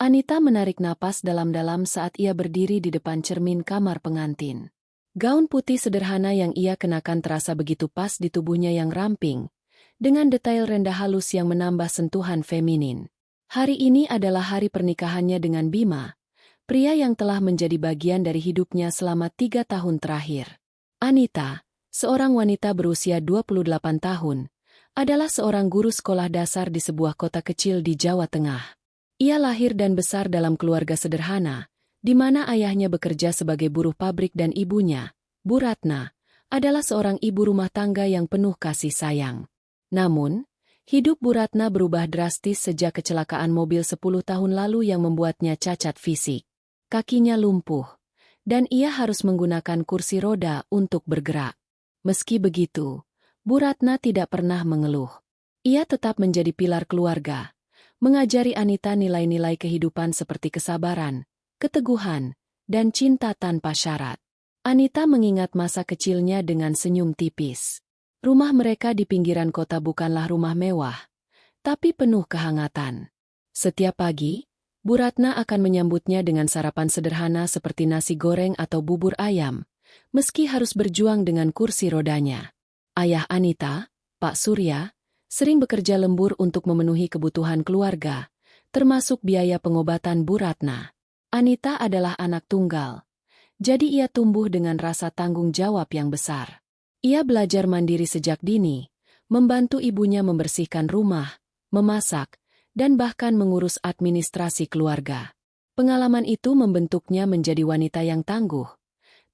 Anita menarik napas dalam-dalam saat ia berdiri di depan cermin kamar pengantin. Gaun putih sederhana yang ia kenakan terasa begitu pas di tubuhnya yang ramping, dengan detail rendah halus yang menambah sentuhan feminin. Hari ini adalah hari pernikahannya dengan Bima, pria yang telah menjadi bagian dari hidupnya selama 3 tahun terakhir. Anita, seorang wanita berusia 28 tahun, adalah seorang guru sekolah dasar di sebuah kota kecil di Jawa Tengah. Ia lahir dan besar dalam keluarga sederhana, di mana ayahnya bekerja sebagai buruh pabrik dan ibunya, Bu Ratna, adalah seorang ibu rumah tangga yang penuh kasih sayang. Namun, hidup Bu Ratna berubah drastis sejak kecelakaan mobil 10 tahun lalu yang membuatnya cacat fisik. Kakinya lumpuh, dan ia harus menggunakan kursi roda untuk bergerak. Meski begitu, Bu Ratna tidak pernah mengeluh. Ia tetap menjadi pilar keluarga, mengajari Anita nilai-nilai kehidupan seperti kesabaran, keteguhan, dan cinta tanpa syarat. Anita mengingat masa kecilnya dengan senyum tipis. Rumah mereka di pinggiran kota bukanlah rumah mewah, tapi penuh kehangatan. Setiap pagi, Bu Ratna akan menyambutnya dengan sarapan sederhana seperti nasi goreng atau bubur ayam, meski harus berjuang dengan kursi rodanya. Ayah Anita, Pak Surya, sering bekerja lembur untuk memenuhi kebutuhan keluarga, termasuk biaya pengobatan Bu Ratna. Anita adalah anak tunggal, jadi ia tumbuh dengan rasa tanggung jawab yang besar. Ia belajar mandiri sejak dini, membantu ibunya membersihkan rumah, memasak, dan bahkan mengurus administrasi keluarga. Pengalaman itu membentuknya menjadi wanita yang tangguh,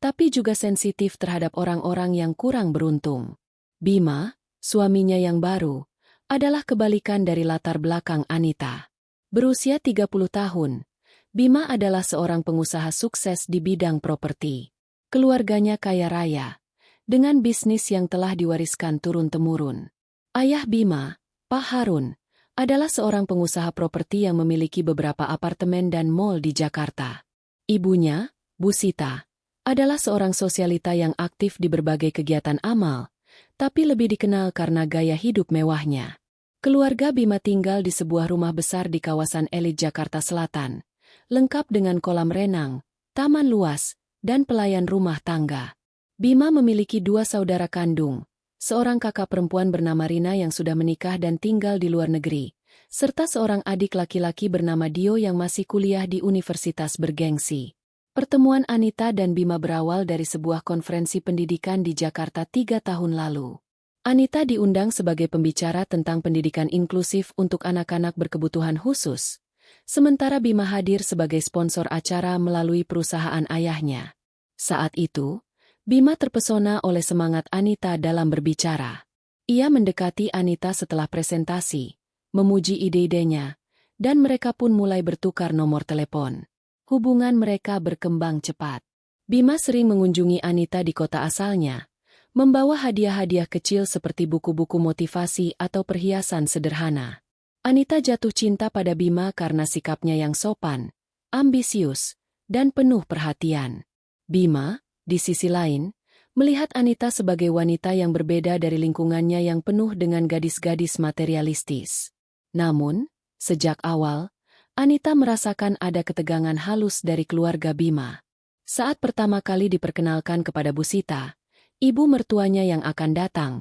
tapi juga sensitif terhadap orang-orang yang kurang beruntung. Bima, suaminya yang baru, adalah kebalikan dari latar belakang Anita. Berusia 30 tahun, Bima adalah seorang pengusaha sukses di bidang properti. Keluarganya kaya raya, dengan bisnis yang telah diwariskan turun-temurun. Ayah Bima, Pak Harun, adalah seorang pengusaha properti yang memiliki beberapa apartemen dan mall di Jakarta. Ibunya, Bu Sita, adalah seorang sosialita yang aktif di berbagai kegiatan amal, tapi lebih dikenal karena gaya hidup mewahnya. Keluarga Bima tinggal di sebuah rumah besar di kawasan elit Jakarta Selatan, lengkap dengan kolam renang, taman luas, dan pelayan rumah tangga. Bima memiliki 2 saudara kandung, seorang kakak perempuan bernama Rina yang sudah menikah dan tinggal di luar negeri, serta seorang adik laki-laki bernama Dio yang masih kuliah di universitas bergengsi. Pertemuan Anita dan Bima berawal dari sebuah konferensi pendidikan di Jakarta 3 tahun lalu. Anita diundang sebagai pembicara tentang pendidikan inklusif untuk anak-anak berkebutuhan khusus, sementara Bima hadir sebagai sponsor acara melalui perusahaan ayahnya. Saat itu, Bima terpesona oleh semangat Anita dalam berbicara. Ia mendekati Anita setelah presentasi, memuji ide-idenya, dan mereka pun mulai bertukar nomor telepon. Hubungan mereka berkembang cepat. Bima sering mengunjungi Anita di kota asalnya, membawa hadiah-hadiah kecil seperti buku-buku motivasi atau perhiasan sederhana. Anita jatuh cinta pada Bima karena sikapnya yang sopan, ambisius, dan penuh perhatian. Bima, di sisi lain, melihat Anita sebagai wanita yang berbeda dari lingkungannya yang penuh dengan gadis-gadis materialistis. Namun, sejak awal, Anita merasakan ada ketegangan halus dari keluarga Bima. Saat pertama kali diperkenalkan kepada Bu Sita, ibu mertuanya yang akan datang,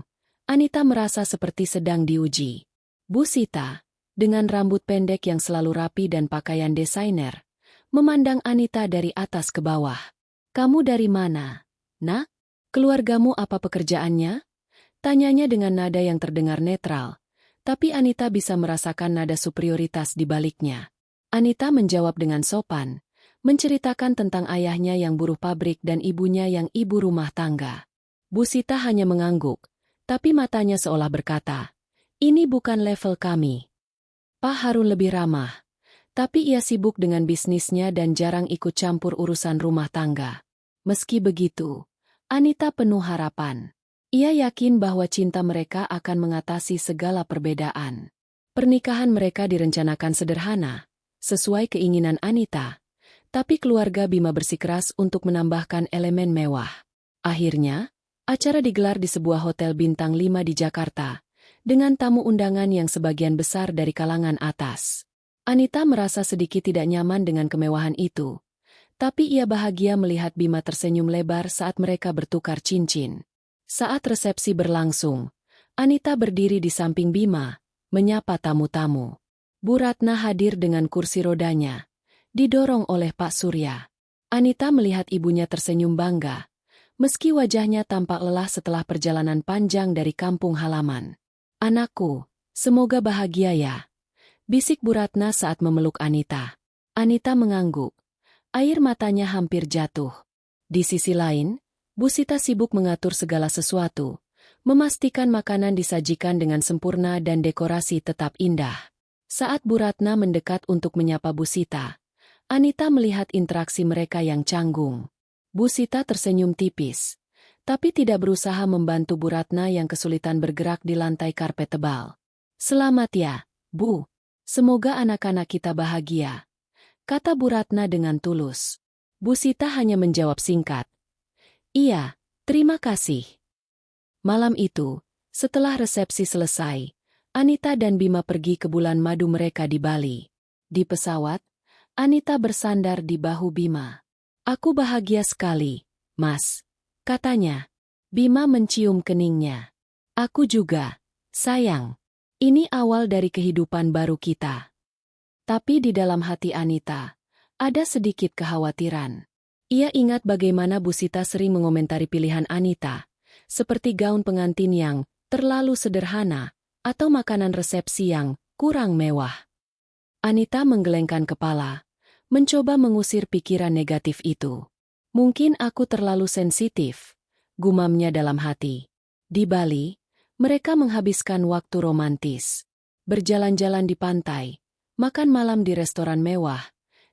Anita merasa seperti sedang diuji. Bu Sita, dengan rambut pendek yang selalu rapi dan pakaian desainer, memandang Anita dari atas ke bawah. "Kamu dari mana, Nak? Keluargamu apa pekerjaannya?" Tanyanya dengan nada yang terdengar netral, tapi Anita bisa merasakan nada superioritas di baliknya. Anita menjawab dengan sopan, menceritakan tentang ayahnya yang buruh pabrik dan ibunya yang ibu rumah tangga. Bu Sita hanya mengangguk, tapi matanya seolah berkata, "Ini bukan level kami." Pak Harun lebih ramah, tapi ia sibuk dengan bisnisnya dan jarang ikut campur urusan rumah tangga. Meski begitu, Anita penuh harapan. Ia yakin bahwa cinta mereka akan mengatasi segala perbedaan. Pernikahan mereka direncanakan sederhana, sesuai keinginan Anita, tapi keluarga Bima bersikeras untuk menambahkan elemen mewah. Akhirnya, acara digelar di sebuah hotel bintang 5 di Jakarta, dengan tamu undangan yang sebagian besar dari kalangan atas. Anita merasa sedikit tidak nyaman dengan kemewahan itu. Tapi ia bahagia melihat Bima tersenyum lebar saat mereka bertukar cincin. Saat resepsi berlangsung, Anita berdiri di samping Bima, menyapa tamu-tamu. Bu Ratna hadir dengan kursi rodanya, didorong oleh Pak Surya. Anita melihat ibunya tersenyum bangga, meski wajahnya tampak lelah setelah perjalanan panjang dari kampung halaman. "Anakku, semoga bahagia ya," bisik Bu Ratna saat memeluk Anita. Anita mengangguk. Air matanya hampir jatuh. Di sisi lain, Bu Sita sibuk mengatur segala sesuatu, memastikan makanan disajikan dengan sempurna dan dekorasi tetap indah. Saat Bu Ratna mendekat untuk menyapa Bu Sita, Anita melihat interaksi mereka yang canggung. Bu Sita tersenyum tipis, tapi tidak berusaha membantu Bu Ratna yang kesulitan bergerak di lantai karpet tebal. "Selamat ya, Bu. Semoga anak-anak kita bahagia," kata Bu Ratna dengan tulus. Bu Sita hanya menjawab singkat, "Iya, terima kasih." Malam itu, setelah resepsi selesai, Anita dan Bima pergi ke bulan madu mereka di Bali. Di pesawat, Anita bersandar di bahu Bima. "Aku bahagia sekali, Mas," katanya. Bima mencium keningnya. "Aku juga, sayang. Ini awal dari kehidupan baru kita." Tapi di dalam hati Anita, ada sedikit kekhawatiran. Ia ingat bagaimana Bu Sita sering mengomentari pilihan Anita, seperti gaun pengantin yang terlalu sederhana, atau makanan resepsi yang kurang mewah. Anita menggelengkan kepala, mencoba mengusir pikiran negatif itu. "Mungkin aku terlalu sensitif," gumamnya dalam hati. Di Bali, mereka menghabiskan waktu romantis. Berjalan-jalan di pantai, makan malam di restoran mewah,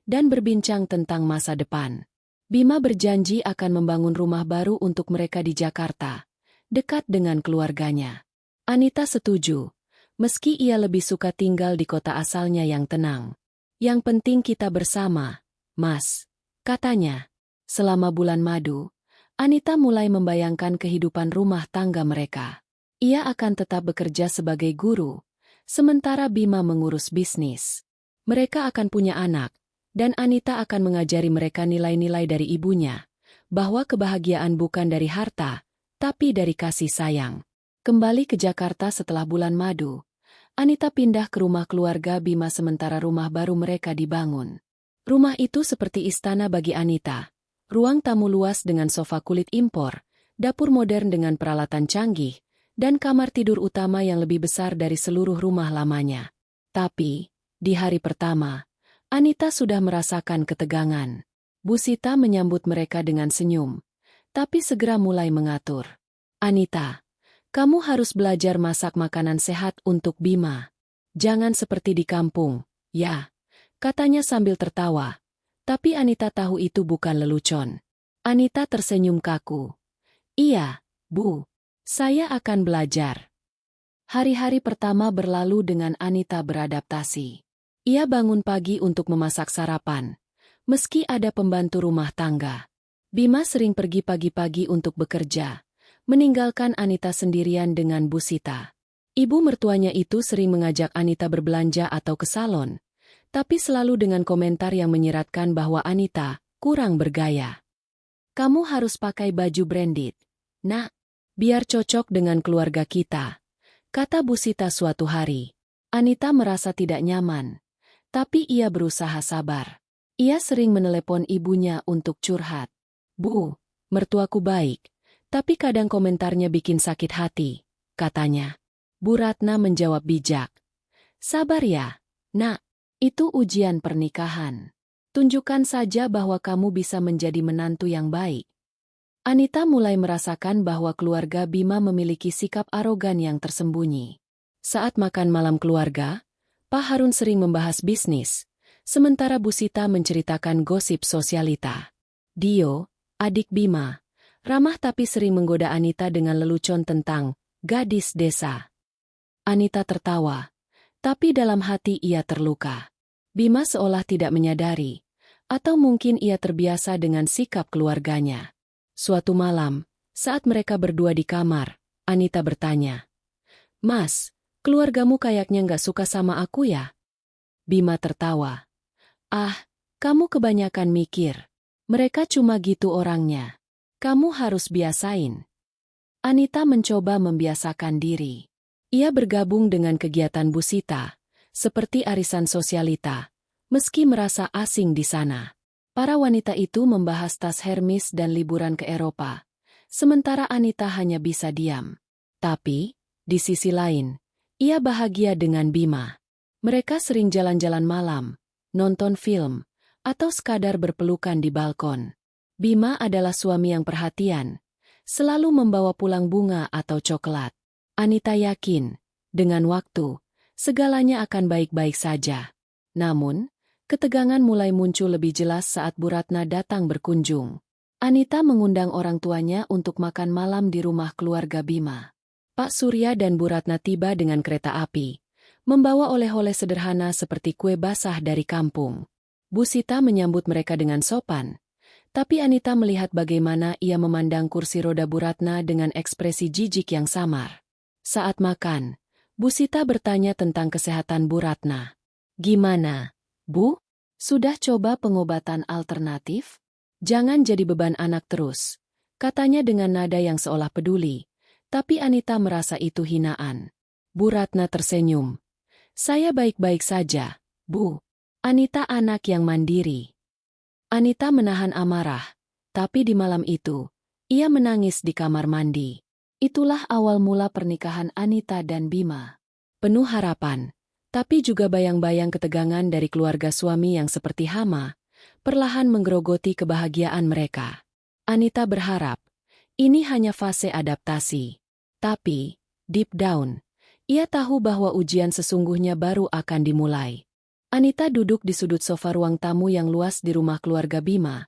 dan berbincang tentang masa depan. Bima berjanji akan membangun rumah baru untuk mereka di Jakarta, dekat dengan keluarganya. Anita setuju, meski ia lebih suka tinggal di kota asalnya yang tenang. "Yang penting kita bersama, Mas," katanya. Selama bulan madu, Anita mulai membayangkan kehidupan rumah tangga mereka. Ia akan tetap bekerja sebagai guru, sementara Bima mengurus bisnis. Mereka akan punya anak, dan Anita akan mengajari mereka nilai-nilai dari ibunya, bahwa kebahagiaan bukan dari harta, tapi dari kasih sayang. Kembali ke Jakarta setelah bulan madu, Anita pindah ke rumah keluarga Bima sementara rumah baru mereka dibangun. Rumah itu seperti istana bagi Anita. Ruang tamu luas dengan sofa kulit impor, dapur modern dengan peralatan canggih, dan kamar tidur utama yang lebih besar dari seluruh rumah lamanya. Tapi, di hari pertama, Anita sudah merasakan ketegangan. Bu Sita menyambut mereka dengan senyum, tapi segera mulai mengatur. "Anita, kamu harus belajar masak makanan sehat untuk Bima. Jangan seperti di kampung, ya," katanya sambil tertawa. Tapi Anita tahu itu bukan lelucon. Anita tersenyum kaku. "Iya, Bu. Saya akan belajar." Hari-hari pertama berlalu dengan Anita beradaptasi. Ia bangun pagi untuk memasak sarapan, meski ada pembantu rumah tangga. Bima sering pergi pagi-pagi untuk bekerja, meninggalkan Anita sendirian dengan Bu Sita. Ibu mertuanya itu sering mengajak Anita berbelanja atau ke salon, tapi selalu dengan komentar yang menyiratkan bahwa Anita kurang bergaya. "Kamu harus pakai baju branded, Nak, biar cocok dengan keluarga kita," kata Bu Sita suatu hari. Anita merasa tidak nyaman, tapi ia berusaha sabar. Ia sering menelepon ibunya untuk curhat. "Bu, mertuaku baik, tapi kadang komentarnya bikin sakit hati," katanya. Bu Ratna menjawab bijak. "Sabar ya, Nak, itu ujian pernikahan. Tunjukkan saja bahwa kamu bisa menjadi menantu yang baik." Anita mulai merasakan bahwa keluarga Bima memiliki sikap arogan yang tersembunyi. Saat makan malam keluarga, Pak Harun sering membahas bisnis, sementara Bu Sita menceritakan gosip sosialita. Dio, adik Bima, ramah tapi sering menggoda Anita dengan lelucon tentang gadis desa. Anita tertawa, tapi dalam hati ia terluka. Bima seolah tidak menyadari, atau mungkin ia terbiasa dengan sikap keluarganya. Suatu malam, saat mereka berdua di kamar, Anita bertanya, "Mas, keluargamu kayaknya nggak suka sama aku ya?" Bima tertawa. Ah, kamu kebanyakan mikir. Mereka cuma gitu orangnya. Kamu harus biasain. Anita mencoba membiasakan diri. Ia bergabung dengan kegiatan Busita, seperti arisan sosialita, meski merasa asing di sana. Para wanita itu membahas tas Hermes dan liburan ke Eropa, sementara Anita hanya bisa diam. Tapi, di sisi lain, ia bahagia dengan Bima. Mereka sering jalan-jalan malam, nonton film, atau sekadar berpelukan di balkon. Bima adalah suami yang perhatian, selalu membawa pulang bunga atau coklat. Anita yakin, dengan waktu, segalanya akan baik-baik saja. Namun, ketegangan mulai muncul lebih jelas saat Bu Ratna datang berkunjung. Anita mengundang orang tuanya untuk makan malam di rumah keluarga Bima. Pak Surya dan Bu Ratna tiba dengan kereta api, membawa oleh-oleh sederhana seperti kue basah dari kampung. Bu Sita menyambut mereka dengan sopan, tapi Anita melihat bagaimana ia memandang kursi roda Bu Ratna dengan ekspresi jijik yang samar. Saat makan, Bu Sita bertanya tentang kesehatan Bu Ratna. Gimana, Bu? Sudah coba pengobatan alternatif? Jangan jadi beban anak terus, katanya dengan nada yang seolah peduli, tapi Anita merasa itu hinaan. Bu Ratna tersenyum. Saya baik-baik saja, Bu. Anita anak yang mandiri. Anita menahan amarah, tapi di malam itu, ia menangis di kamar mandi. Itulah awal mula pernikahan Anita dan Bima. Penuh harapan, tapi juga bayang-bayang ketegangan dari keluarga suami yang seperti hama, perlahan menggerogoti kebahagiaan mereka. Anita berharap, ini hanya fase adaptasi. Tapi, deep down, ia tahu bahwa ujian sesungguhnya baru akan dimulai. Anita duduk di sudut sofa ruang tamu yang luas di rumah keluarga Bima.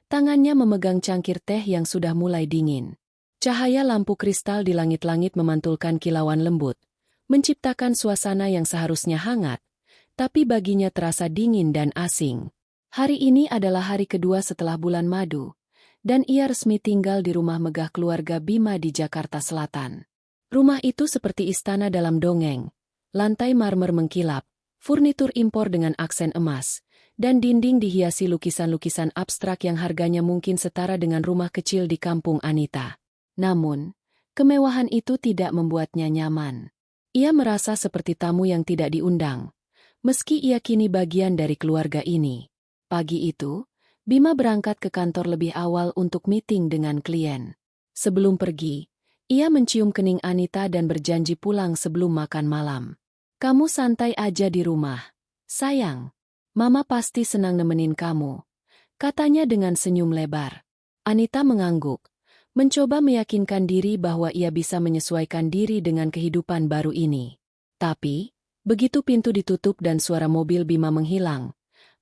Tangannya memegang cangkir teh yang sudah mulai dingin. Cahaya lampu kristal di langit-langit memantulkan kilauan lembut, menciptakan suasana yang seharusnya hangat, tapi baginya terasa dingin dan asing. Hari ini adalah hari kedua setelah bulan madu, dan ia resmi tinggal di rumah megah keluarga Bima di Jakarta Selatan. Rumah itu seperti istana dalam dongeng, lantai marmer mengkilap, furnitur impor dengan aksen emas, dan dinding dihiasi lukisan-lukisan abstrak yang harganya mungkin setara dengan rumah kecil di kampung Anita. Namun, kemewahan itu tidak membuatnya nyaman. Ia merasa seperti tamu yang tidak diundang, meski ia kini bagian dari keluarga ini. Pagi itu, Bima berangkat ke kantor lebih awal untuk meeting dengan klien. Sebelum pergi, ia mencium kening Anita dan berjanji pulang sebelum makan malam. Kamu santai aja di rumah, sayang. Mama pasti senang nemenin kamu, katanya dengan senyum lebar. Anita mengangguk, mencoba meyakinkan diri bahwa ia bisa menyesuaikan diri dengan kehidupan baru ini. Tapi, begitu pintu ditutup dan suara mobil Bima menghilang,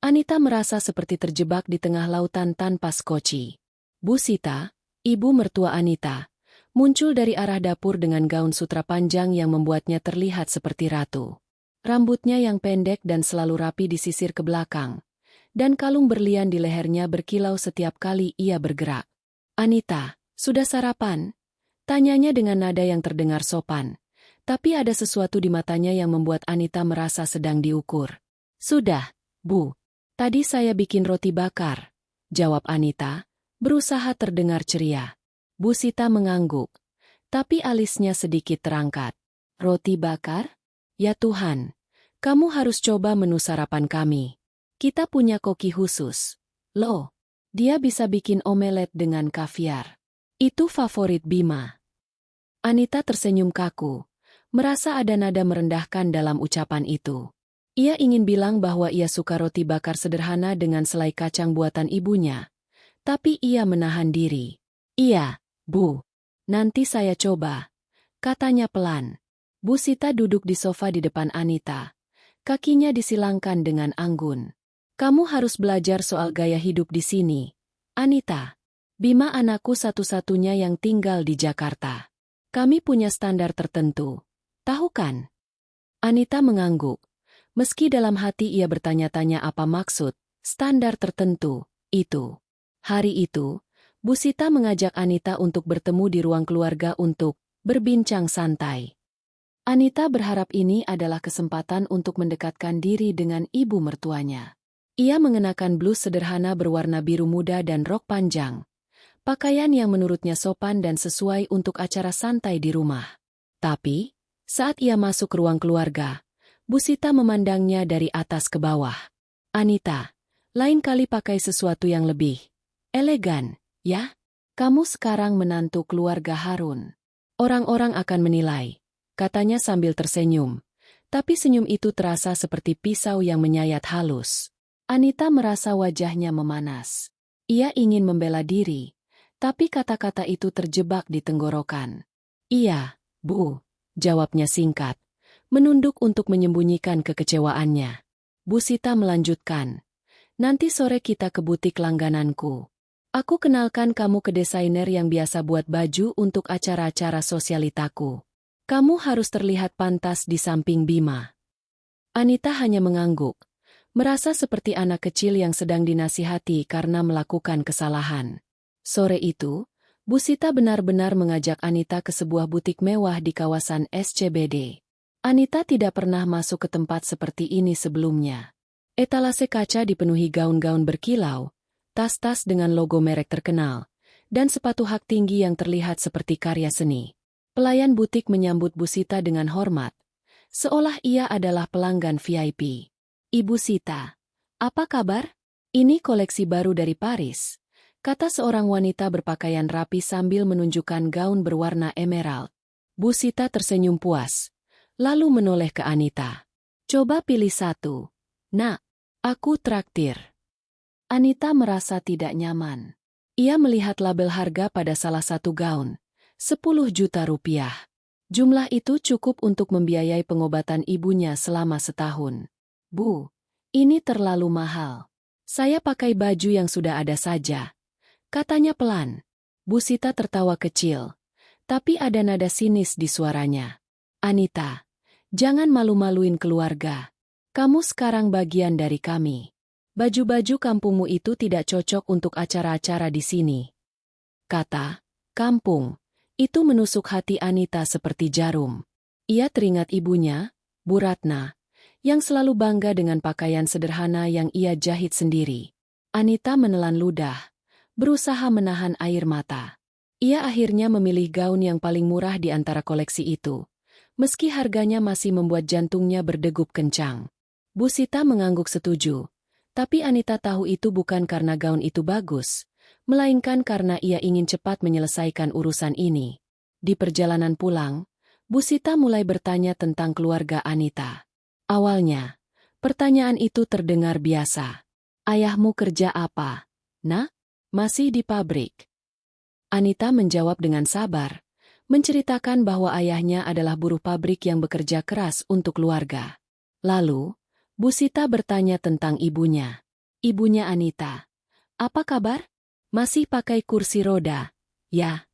Anita merasa seperti terjebak di tengah lautan tanpa skoci. Bu Sita, ibu mertua Anita, muncul dari arah dapur dengan gaun sutra panjang yang membuatnya terlihat seperti ratu. Rambutnya yang pendek dan selalu rapi disisir ke belakang, dan kalung berlian di lehernya berkilau setiap kali ia bergerak. Anita, sudah sarapan? Tanyanya dengan nada yang terdengar sopan, tapi ada sesuatu di matanya yang membuat Anita merasa sedang diukur. Sudah, Bu. Tadi saya bikin roti bakar, jawab Anita, berusaha terdengar ceria. Bu Sita mengangguk, tapi alisnya sedikit terangkat. Roti bakar? Ya Tuhan, kamu harus coba menu sarapan kami. Kita punya koki khusus. Loh, dia bisa bikin omelet dengan kaviar. Itu favorit Bima. Anita tersenyum kaku, merasa ada nada merendahkan dalam ucapan itu. Ia ingin bilang bahwa ia suka roti bakar sederhana dengan selai kacang buatan ibunya, tapi ia menahan diri. Iya, Bu. Nanti saya coba, katanya pelan. Bu Sita duduk di sofa di depan Anita. Kakinya disilangkan dengan anggun. Kamu harus belajar soal gaya hidup di sini, Anita. Bima anakku satu-satunya yang tinggal di Jakarta. Kami punya standar tertentu. Tahu kan? Anita mengangguk. Meski dalam hati ia bertanya-tanya apa maksud standar tertentu itu. Hari itu, Bu Sita mengajak Anita untuk bertemu di ruang keluarga untuk berbincang santai. Anita berharap ini adalah kesempatan untuk mendekatkan diri dengan ibu mertuanya. Ia mengenakan blus sederhana berwarna biru muda dan rok panjang, pakaian yang menurutnya sopan dan sesuai untuk acara santai di rumah. Tapi, saat ia masuk ruang keluarga, Bu Sita memandangnya dari atas ke bawah. Anita, lain kali pakai sesuatu yang lebih elegan, ya? Kamu sekarang menantu keluarga Harun. Orang-orang akan menilai, katanya sambil tersenyum. Tapi senyum itu terasa seperti pisau yang menyayat halus. Anita merasa wajahnya memanas. Ia ingin membela diri, tapi kata-kata itu terjebak di tenggorokan. Iya, Bu, jawabnya singkat, menunduk untuk menyembunyikan kekecewaannya. Bu Sita melanjutkan, nanti sore kita ke butik langgananku. Aku kenalkan kamu ke desainer yang biasa buat baju untuk acara-acara sosialitaku. Kamu harus terlihat pantas di samping Bima. Anita hanya mengangguk, merasa seperti anak kecil yang sedang dinasihati karena melakukan kesalahan. Sore itu, Bu Sita benar-benar mengajak Anita ke sebuah butik mewah di kawasan SCBD. Anita tidak pernah masuk ke tempat seperti ini sebelumnya. Etalase kaca dipenuhi gaun-gaun berkilau, tas-tas dengan logo merek terkenal, dan sepatu hak tinggi yang terlihat seperti karya seni. Pelayan butik menyambut Bu Sita dengan hormat, seolah ia adalah pelanggan VIP. Ibu Sita, apa kabar? Ini koleksi baru dari Paris, kata seorang wanita berpakaian rapi sambil menunjukkan gaun berwarna emerald. Bu Sita tersenyum puas, lalu menoleh ke Anita. Coba pilih satu. Nak, aku traktir. Anita merasa tidak nyaman. Ia melihat label harga pada salah satu gaun, 10 juta rupiah. Jumlah itu cukup untuk membiayai pengobatan ibunya selama setahun. Bu, ini terlalu mahal. Saya pakai baju yang sudah ada saja, katanya pelan. Bu Sita tertawa kecil, tapi ada nada sinis di suaranya. Anita, jangan malu-maluin keluarga. Kamu sekarang bagian dari kami. Baju-baju kampungmu itu tidak cocok untuk acara-acara di sini. Kata kampung itu menusuk hati Anita seperti jarum. Ia teringat ibunya, Bu Ratna, yang selalu bangga dengan pakaian sederhana yang ia jahit sendiri. Anita menelan ludah, berusaha menahan air mata. Ia akhirnya memilih gaun yang paling murah di antara koleksi itu, meski harganya masih membuat jantungnya berdegup kencang. Bu Sita mengangguk setuju, tapi Anita tahu itu bukan karena gaun itu bagus, melainkan karena ia ingin cepat menyelesaikan urusan ini. Di perjalanan pulang, Bu Sita mulai bertanya tentang keluarga Anita. Awalnya, pertanyaan itu terdengar biasa. Ayahmu kerja apa? Nak, masih di pabrik. Anita menjawab dengan sabar, menceritakan bahwa ayahnya adalah buruh pabrik yang bekerja keras untuk keluarga. Lalu, Bu Sita bertanya tentang ibunya. Ibunya Anita. Apa kabar? Masih pakai kursi roda? Ya.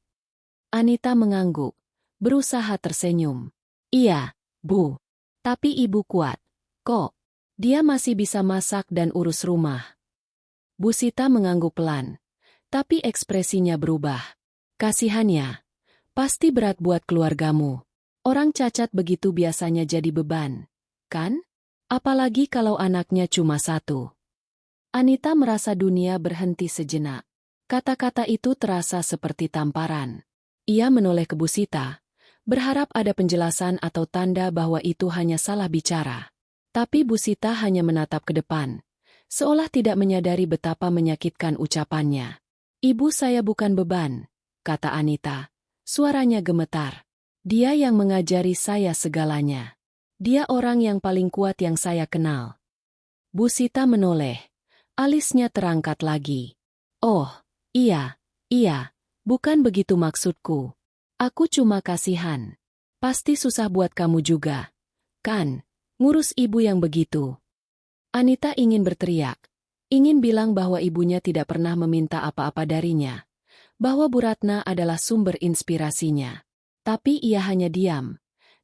Anita mengangguk, berusaha tersenyum. Iya, Bu. Tapi ibu kuat. Kok? Dia masih bisa masak dan urus rumah. Bu Sita mengangguk pelan, tapi ekspresinya berubah. Kasihannya. Pasti berat buat keluargamu. Orang cacat begitu biasanya jadi beban, kan? Apalagi kalau anaknya cuma satu. Anita merasa dunia berhenti sejenak. Kata-kata itu terasa seperti tamparan. Ia menoleh ke Bu Sita, berharap ada penjelasan atau tanda bahwa itu hanya salah bicara. Tapi Bu Sita hanya menatap ke depan, seolah tidak menyadari betapa menyakitkan ucapannya. Ibu saya bukan beban, kata Anita. Suaranya gemetar. Dia yang mengajari saya segalanya. Dia orang yang paling kuat yang saya kenal. Bu Sita menoleh. Alisnya terangkat lagi. Oh, iya, bukan begitu maksudku. Aku cuma kasihan. Pasti susah buat kamu juga. Kan, ngurus ibu yang begitu. Anita ingin berteriak. Ingin bilang bahwa ibunya tidak pernah meminta apa-apa darinya. Bahwa Bu Ratna adalah sumber inspirasinya. Tapi ia hanya diam.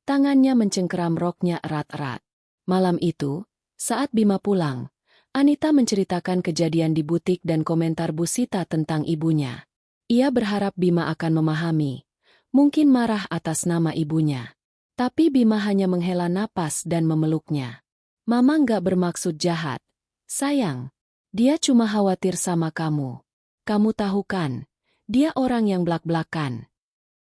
Tangannya mencengkeram roknya erat-erat. Malam itu, saat Bima pulang, Anita menceritakan kejadian di butik dan komentar Bu Sita tentang ibunya. Ia berharap Bima akan memahami. Mungkin marah atas nama ibunya. Tapi Bima hanya menghela napas dan memeluknya. Mama nggak bermaksud jahat. Sayang, dia cuma khawatir sama kamu. Kamu tahu kan, dia orang yang blak-blakan.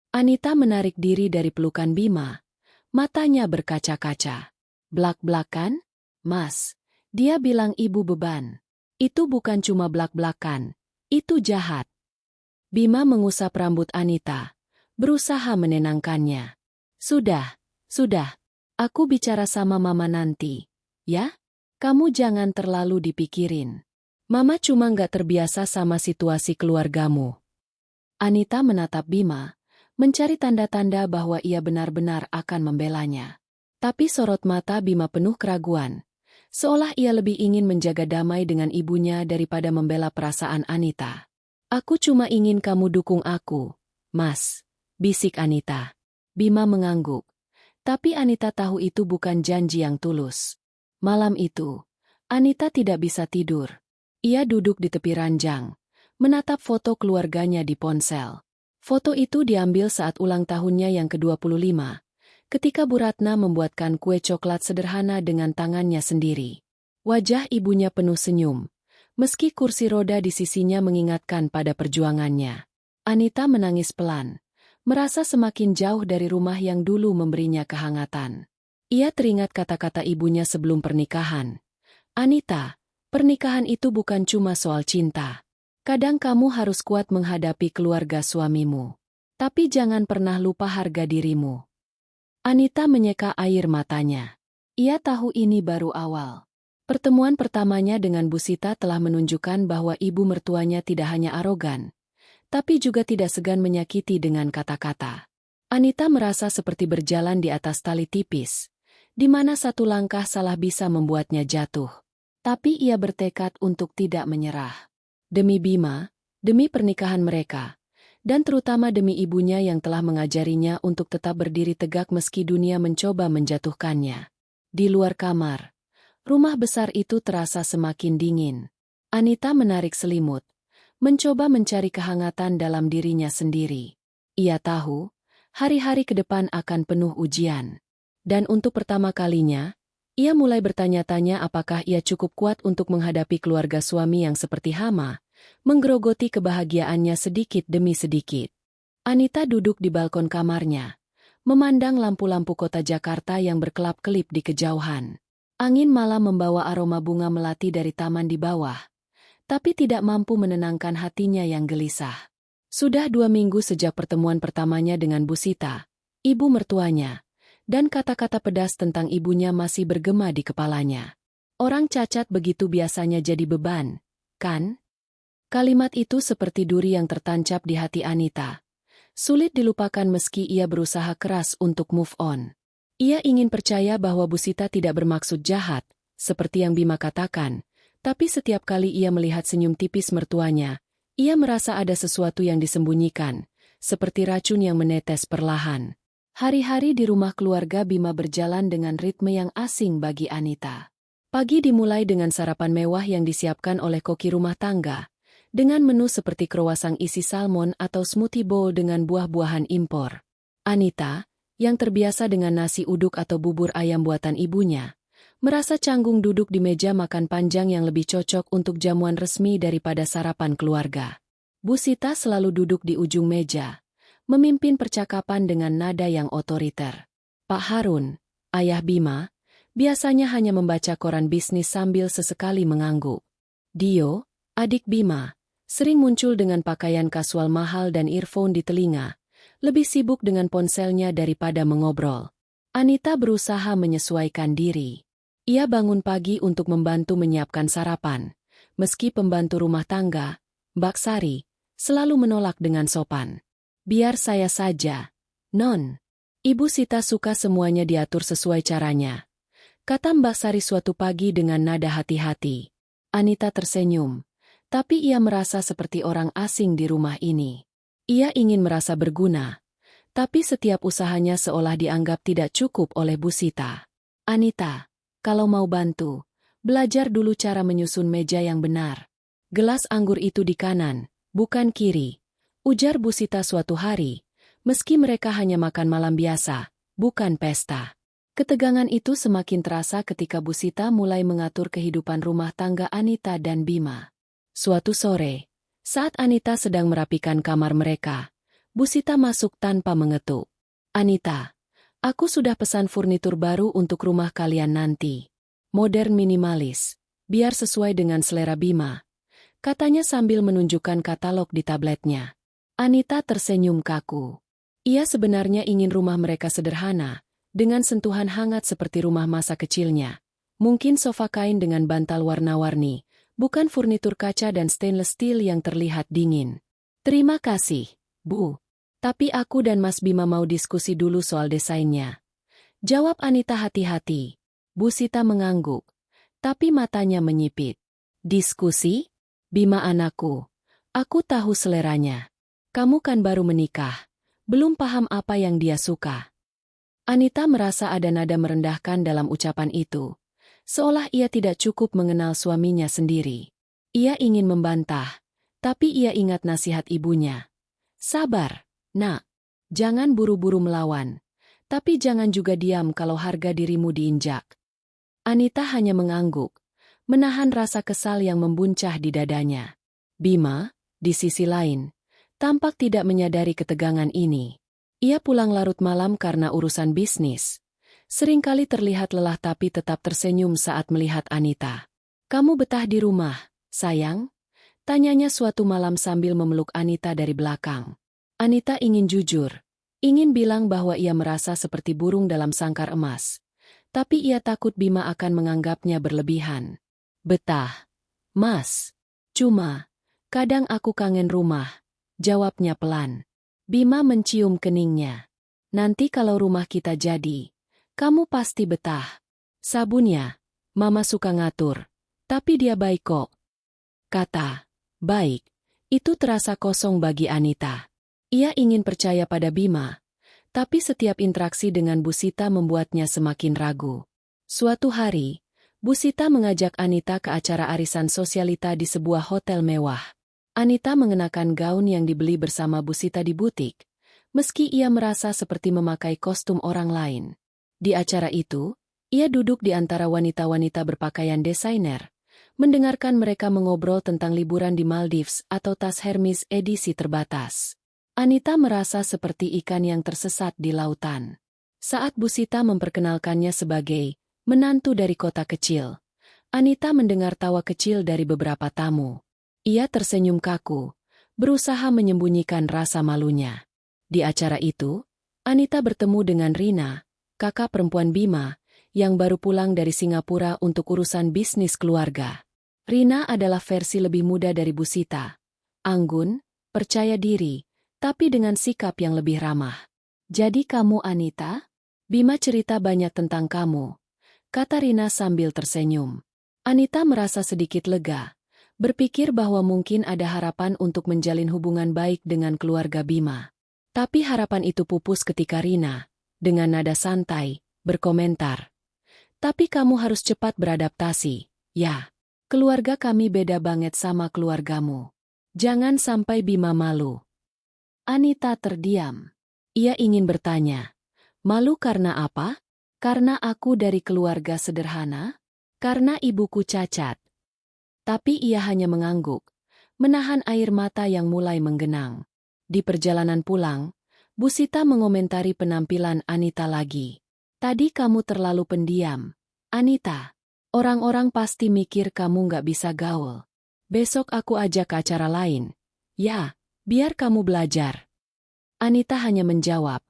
Anita menarik diri dari pelukan Bima. Matanya berkaca-kaca. Blak-blakan? Mas, dia bilang ibu beban. Itu bukan cuma blak-blakan, itu jahat. Bima mengusap rambut Anita, berusaha menenangkannya. Sudah, aku bicara sama mama nanti, ya? Kamu jangan terlalu dipikirin. Mama cuma nggak terbiasa sama situasi keluargamu. Anita menatap Bima, mencari tanda-tanda bahwa ia benar-benar akan membelanya. Tapi sorot mata Bima penuh keraguan, seolah ia lebih ingin menjaga damai dengan ibunya daripada membela perasaan Anita. Aku cuma ingin kamu dukung aku, Mas, bisik Anita. Bima mengangguk, tapi Anita tahu itu bukan janji yang tulus. Malam itu, Anita tidak bisa tidur. Ia duduk di tepi ranjang, menatap foto keluarganya di ponsel. Foto itu diambil saat ulang tahunnya yang ke-25, ketika Bu Ratna membuatkan kue coklat sederhana dengan tangannya sendiri. Wajah ibunya penuh senyum, meski kursi roda di sisinya mengingatkan pada perjuangannya. Anita menangis pelan, merasa semakin jauh dari rumah yang dulu memberinya kehangatan. Ia teringat kata-kata ibunya sebelum pernikahan. Anita, pernikahan itu bukan cuma soal cinta. Kadang kamu harus kuat menghadapi keluarga suamimu. Tapi jangan pernah lupa harga dirimu. Anita menyeka air matanya. Ia tahu ini baru awal. Pertemuan pertamanya dengan Bu Sita telah menunjukkan bahwa ibu mertuanya tidak hanya arogan, tapi juga tidak segan menyakiti dengan kata-kata. Anita merasa seperti berjalan di atas tali tipis, di mana satu langkah salah bisa membuatnya jatuh. Tapi ia bertekad untuk tidak menyerah. Demi Bima, demi pernikahan mereka, dan terutama demi ibunya yang telah mengajarinya untuk tetap berdiri tegak meski dunia mencoba menjatuhkannya. Di luar kamar, rumah besar itu terasa semakin dingin. Anita menarik selimut, mencoba mencari kehangatan dalam dirinya sendiri. Ia tahu, hari-hari ke depan akan penuh ujian. Dan untuk pertama kalinya, ia mulai bertanya-tanya apakah ia cukup kuat untuk menghadapi keluarga suami yang seperti hama, menggerogoti kebahagiaannya sedikit demi sedikit. Anita duduk di balkon kamarnya, memandang lampu-lampu kota Jakarta yang berkelap-kelip di kejauhan. Angin malam membawa aroma bunga melati dari taman di bawah, tapi tidak mampu menenangkan hatinya yang gelisah. Sudah 2 minggu sejak pertemuan pertamanya dengan Bu Sita, ibu mertuanya, dan kata-kata pedas tentang ibunya masih bergema di kepalanya. Orang cacat begitu biasanya jadi beban, kan? Kalimat itu seperti duri yang tertancap di hati Anita. Sulit dilupakan meski ia berusaha keras untuk move on. Ia ingin percaya bahwa Bu Sita tidak bermaksud jahat, seperti yang Bima katakan, tapi setiap kali ia melihat senyum tipis mertuanya, ia merasa ada sesuatu yang disembunyikan, seperti racun yang menetes perlahan. Hari-hari di rumah keluarga Bima berjalan dengan ritme yang asing bagi Anita. Pagi dimulai dengan sarapan mewah yang disiapkan oleh koki rumah tangga, dengan menu seperti kroasang isi salmon atau smoothie bowl dengan buah-buahan impor. Anita, yang terbiasa dengan nasi uduk atau bubur ayam buatan ibunya, merasa canggung duduk di meja makan panjang yang lebih cocok untuk jamuan resmi daripada sarapan keluarga. Bu Sita selalu duduk di ujung meja, memimpin percakapan dengan nada yang otoriter. Pak Harun, ayah Bima, biasanya hanya membaca koran bisnis sambil sesekali mengangguk. Dio, adik Bima, sering muncul dengan pakaian kasual mahal dan earphone di telinga, lebih sibuk dengan ponselnya daripada mengobrol. Anita berusaha menyesuaikan diri. Ia bangun pagi untuk membantu menyiapkan sarapan, meski pembantu rumah tangga, Mbak Sari, selalu menolak dengan sopan. Biar saya saja, Non. Ibu Sita suka semuanya diatur sesuai caranya, kata Mbak Sari suatu pagi dengan nada hati-hati. Anita tersenyum, tapi ia merasa seperti orang asing di rumah ini. Ia ingin merasa berguna, tapi setiap usahanya seolah dianggap tidak cukup oleh Bu Sita. Anita, kalau mau bantu, belajar dulu cara menyusun meja yang benar. Gelas anggur itu di kanan, bukan kiri, ujar Bu Sita suatu hari, meski mereka hanya makan malam biasa, bukan pesta. Ketegangan itu semakin terasa ketika Bu Sita mulai mengatur kehidupan rumah tangga Anita dan Bima. Suatu sore, saat Anita sedang merapikan kamar mereka, Bu Sita masuk tanpa mengetuk. "Anita, aku sudah pesan furnitur baru untuk rumah kalian nanti. Modern minimalis, biar sesuai dengan selera Bima," katanya sambil menunjukkan katalog di tabletnya. Anita tersenyum kaku. Ia sebenarnya ingin rumah mereka sederhana, dengan sentuhan hangat seperti rumah masa kecilnya. Mungkin sofa kain dengan bantal warna-warni, bukan furnitur kaca dan stainless steel yang terlihat dingin. "Terima kasih, Bu. Tapi aku dan Mas Bima mau diskusi dulu soal desainnya," jawab Anita hati-hati. Bu Sita mengangguk, tapi matanya menyipit. "Diskusi? Bima anakku, aku tahu seleranya. Kamu kan baru menikah, belum paham apa yang dia suka." Anita merasa ada nada merendahkan dalam ucapan itu, seolah ia tidak cukup mengenal suaminya sendiri. Ia ingin membantah, tapi ia ingat nasihat ibunya. "Sabar, Nak. Jangan buru-buru melawan, tapi jangan juga diam kalau harga dirimu diinjak." Anita hanya mengangguk, menahan rasa kesal yang membuncah di dadanya. Bima, di sisi lain, tampak tidak menyadari ketegangan ini. Ia pulang larut malam karena urusan bisnis. Seringkali terlihat lelah tapi tetap tersenyum saat melihat Anita. "Kamu betah di rumah, sayang?" tanyanya suatu malam sambil memeluk Anita dari belakang. Anita ingin jujur, ingin bilang bahwa ia merasa seperti burung dalam sangkar emas. Tapi ia takut Bima akan menganggapnya berlebihan. "Betah, Mas. Cuma, kadang aku kangen rumah," jawabnya pelan. Bima mencium keningnya. "Nanti kalau rumah kita jadi, kamu pasti betah. Sabunnya, Mama suka ngatur, tapi dia baik kok." Kata "baik" itu terasa kosong bagi Anita. Ia ingin percaya pada Bima, tapi setiap interaksi dengan Bu Sita membuatnya semakin ragu. Suatu hari, Bu Sita mengajak Anita ke acara arisan sosialita di sebuah hotel mewah. Anita mengenakan gaun yang dibeli bersama Bu Sita di butik, meski ia merasa seperti memakai kostum orang lain. Di acara itu, ia duduk di antara wanita-wanita berpakaian desainer, mendengarkan mereka mengobrol tentang liburan di Maldives atau tas Hermes edisi terbatas. Anita merasa seperti ikan yang tersesat di lautan. Saat Bu Sita memperkenalkannya sebagai menantu dari kota kecil, Anita mendengar tawa kecil dari beberapa tamu. Ia tersenyum kaku, berusaha menyembunyikan rasa malunya. Di acara itu, Anita bertemu dengan Rina, kakak perempuan Bima, yang baru pulang dari Singapura untuk urusan bisnis keluarga. Rina adalah versi lebih muda dari Bu Sita. Anggun, percaya diri, tapi dengan sikap yang lebih ramah. "Jadi kamu Anita? Bima cerita banyak tentang kamu," kata Rina sambil tersenyum. Anita merasa sedikit lega, berpikir bahwa mungkin ada harapan untuk menjalin hubungan baik dengan keluarga Bima. Tapi harapan itu pupus ketika Rina, dengan nada santai, berkomentar, "Tapi kamu harus cepat beradaptasi, ya. Keluarga kami beda banget sama keluargamu. Jangan sampai Bima malu." Anita terdiam. Ia ingin bertanya, "Malu karena apa? Karena aku dari keluarga sederhana? Karena ibuku cacat?" Tapi ia hanya mengangguk, menahan air mata yang mulai menggenang. Di perjalanan pulang, Bu Sita mengomentari penampilan Anita lagi. "Tadi kamu terlalu pendiam, Anita. Orang-orang pasti mikir kamu nggak bisa gaul. Besok aku ajak ke acara lain. Ya, biar kamu belajar." Anita hanya menjawab,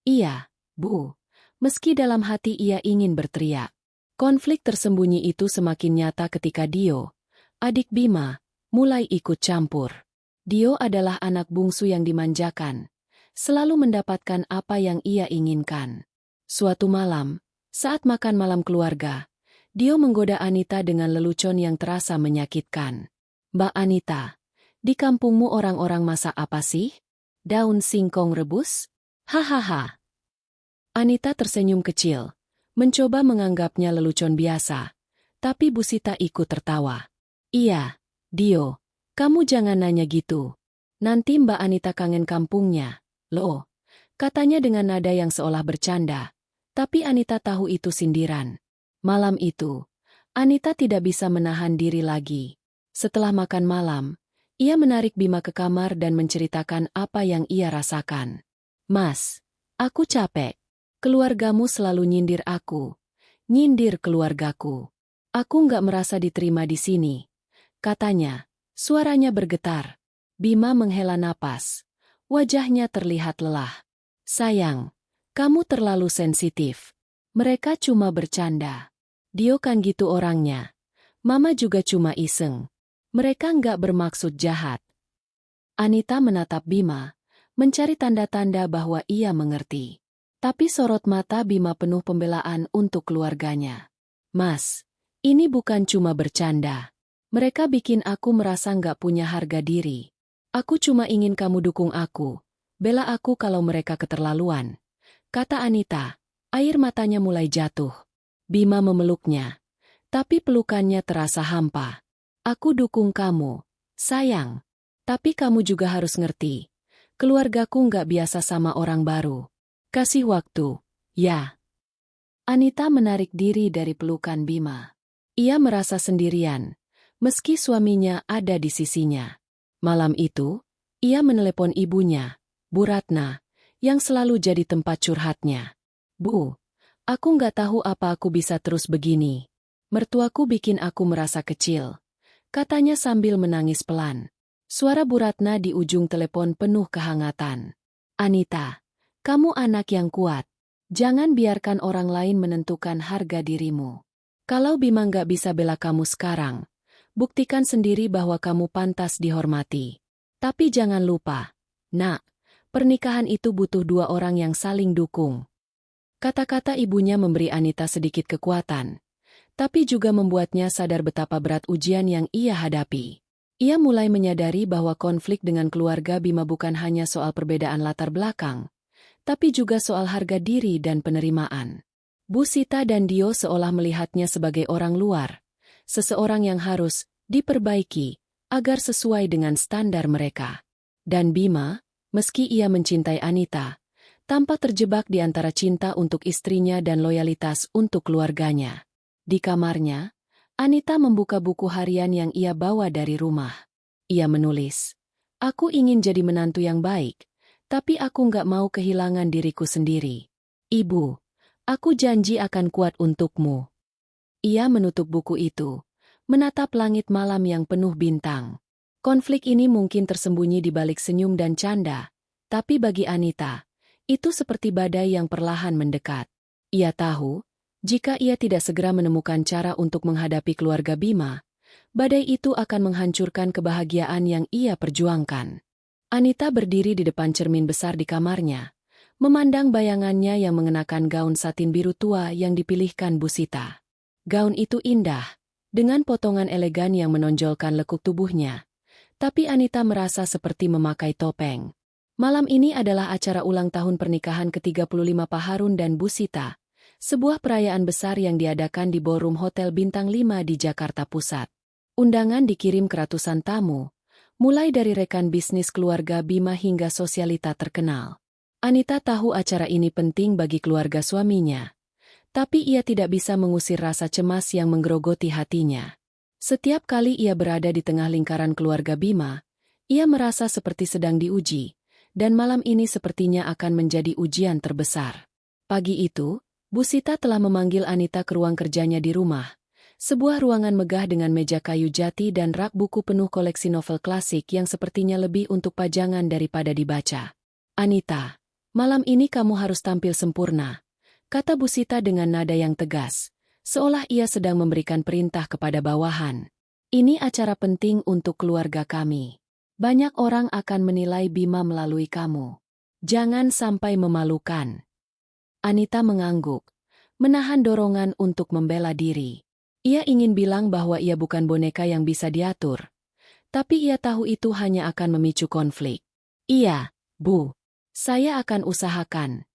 "Iya, Bu." Meski dalam hati ia ingin berteriak. Konflik tersembunyi itu semakin nyata ketika Dio, adik Bima, mulai ikut campur. Dio adalah anak bungsu yang dimanjakan, selalu mendapatkan apa yang ia inginkan. Suatu malam, saat makan malam keluarga, Dio menggoda Anita dengan lelucon yang terasa menyakitkan. "Mbak Anita, di kampungmu orang-orang masak apa sih? Daun singkong rebus? Hahaha." Anita tersenyum kecil, mencoba menganggapnya lelucon biasa, tapi Bu Sita ikut tertawa. "Iya, Dio, kamu jangan nanya gitu. Nanti Mbak Anita kangen kampungnya, loh. Katanya dengan nada yang seolah bercanda. Tapi Anita tahu itu sindiran. Malam itu, Anita tidak bisa menahan diri lagi. Setelah makan malam, ia menarik Bima ke kamar dan menceritakan apa yang ia rasakan. "Mas, aku capek. Keluargamu selalu nyindir aku. Nyindir keluargaku. Aku nggak merasa diterima di sini," katanya. Suaranya bergetar. Bima menghela napas. Wajahnya terlihat lelah. "Sayang, kamu terlalu sensitif. Mereka cuma bercanda. Dio kan gitu orangnya. Mama juga cuma iseng. Mereka nggak bermaksud jahat." Anita menatap Bima, mencari tanda-tanda bahwa ia mengerti. Tapi sorot mata Bima penuh pembelaan untuk keluarganya. "Mas, ini bukan cuma bercanda. Mereka bikin aku merasa nggak punya harga diri. Aku cuma ingin kamu dukung aku, bela aku kalau mereka keterlaluan," kata Anita. Air matanya mulai jatuh. Bima memeluknya, tapi pelukannya terasa hampa. "Aku dukung kamu, sayang. Tapi kamu juga harus ngerti. Keluargaku nggak biasa sama orang baru. Kasih waktu, ya." Anita menarik diri dari pelukan Bima. Ia merasa sendirian, meski suaminya ada di sisinya. Malam itu, ia menelepon ibunya, Bu Ratna, yang selalu jadi tempat curhatnya. "Bu, aku nggak tahu apa aku bisa terus begini. Mertuaku bikin aku merasa kecil," katanya sambil menangis pelan. Suara Bu Ratna di ujung telepon penuh kehangatan. "Anita, kamu anak yang kuat. Jangan biarkan orang lain menentukan harga dirimu. Kalau Bima nggak bisa bela kamu sekarang, buktikan sendiri bahwa kamu pantas dihormati. Tapi jangan lupa, Nak, pernikahan itu butuh dua orang yang saling dukung." Kata-kata ibunya memberi Anita sedikit kekuatan, tapi juga membuatnya sadar betapa berat ujian yang ia hadapi. Ia mulai menyadari bahwa konflik dengan keluarga Bima bukan hanya soal perbedaan latar belakang, tapi juga soal harga diri dan penerimaan. Bu Sita dan Dio seolah melihatnya sebagai orang luar, seseorang yang harus diperbaiki agar sesuai dengan standar mereka. Dan Bima, meski ia mencintai Anita, tampak terjebak di antara cinta untuk istrinya dan loyalitas untuk keluarganya. Di kamarnya, Anita membuka buku harian yang ia bawa dari rumah. Ia menulis, "Aku ingin jadi menantu yang baik, tapi aku nggak mau kehilangan diriku sendiri. Ibu, aku janji akan kuat untukmu." Ia menutup buku itu, menatap langit malam yang penuh bintang. Konflik ini mungkin tersembunyi di balik senyum dan canda, tapi bagi Anita, itu seperti badai yang perlahan mendekat. Ia tahu, jika ia tidak segera menemukan cara untuk menghadapi keluarga Bima, badai itu akan menghancurkan kebahagiaan yang ia perjuangkan. Anita berdiri di depan cermin besar di kamarnya, memandang bayangannya yang mengenakan gaun satin biru tua yang dipilihkan Bu Sita. Gaun itu indah, dengan potongan elegan yang menonjolkan lekuk tubuhnya, tapi Anita merasa seperti memakai topeng. Malam ini adalah acara ulang tahun pernikahan ke-35 Pak Harun dan Bu Sita, sebuah perayaan besar yang diadakan di ballroom Hotel Bintang 5 di Jakarta Pusat. Undangan dikirim ke ratusan tamu, mulai dari rekan bisnis keluarga Bima hingga sosialita terkenal. Anita tahu acara ini penting bagi keluarga suaminya, tapi ia tidak bisa mengusir rasa cemas yang menggerogoti hatinya. Setiap kali ia berada di tengah lingkaran keluarga Bima, ia merasa seperti sedang diuji, dan malam ini sepertinya akan menjadi ujian terbesar. Pagi itu, Bu Sita telah memanggil Anita ke ruang kerjanya di rumah, sebuah ruangan megah dengan meja kayu jati dan rak buku penuh koleksi novel klasik yang sepertinya lebih untuk pajangan daripada dibaca. "Anita, malam ini kamu harus tampil sempurna," kata Bu Sita dengan nada yang tegas, seolah ia sedang memberikan perintah kepada bawahan. "Ini acara penting untuk keluarga kami. Banyak orang akan menilai Bima melalui kamu. Jangan sampai memalukan." Anita mengangguk, menahan dorongan untuk membela diri. Ia ingin bilang bahwa ia bukan boneka yang bisa diatur, tapi ia tahu itu hanya akan memicu konflik. "Iya, Bu. Saya akan usahakan,"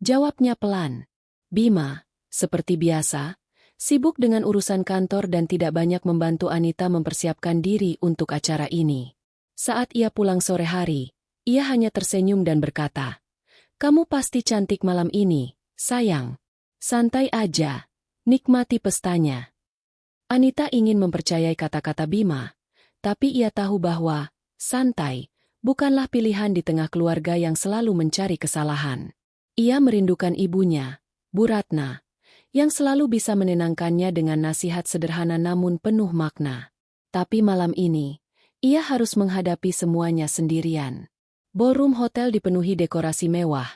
jawabnya pelan. Bima, seperti biasa, sibuk dengan urusan kantor dan tidak banyak membantu Anita mempersiapkan diri untuk acara ini. Saat ia pulang sore hari, ia hanya tersenyum dan berkata, Kamu pasti cantik malam ini, sayang. Santai aja. Nikmati pestanya. Anita ingin mempercayai kata-kata Bima, tapi ia tahu bahwa santai bukanlah pilihan di tengah keluarga yang selalu mencari kesalahan. Ia merindukan ibunya, Bu Ratna, yang selalu bisa menenangkannya dengan nasihat sederhana namun penuh makna. Tapi malam ini, ia harus menghadapi semuanya sendirian. Ballroom hotel dipenuhi dekorasi mewah,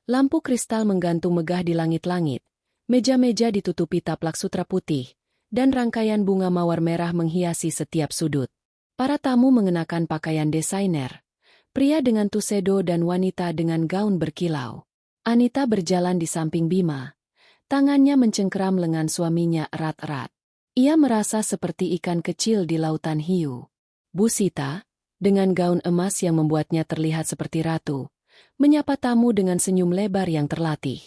lampu kristal menggantung megah di langit-langit, meja-meja ditutupi taplak sutra putih, dan rangkaian bunga mawar merah menghiasi setiap sudut. Para tamu mengenakan pakaian desainer, pria dengan tuxedo dan wanita dengan gaun berkilau. Anita berjalan di samping Bima, tangannya mencengkeram lengan suaminya erat-erat. Ia merasa seperti ikan kecil di lautan hiu. Bu Sita, dengan gaun emas yang membuatnya terlihat seperti ratu, menyapa tamu dengan senyum lebar yang terlatih.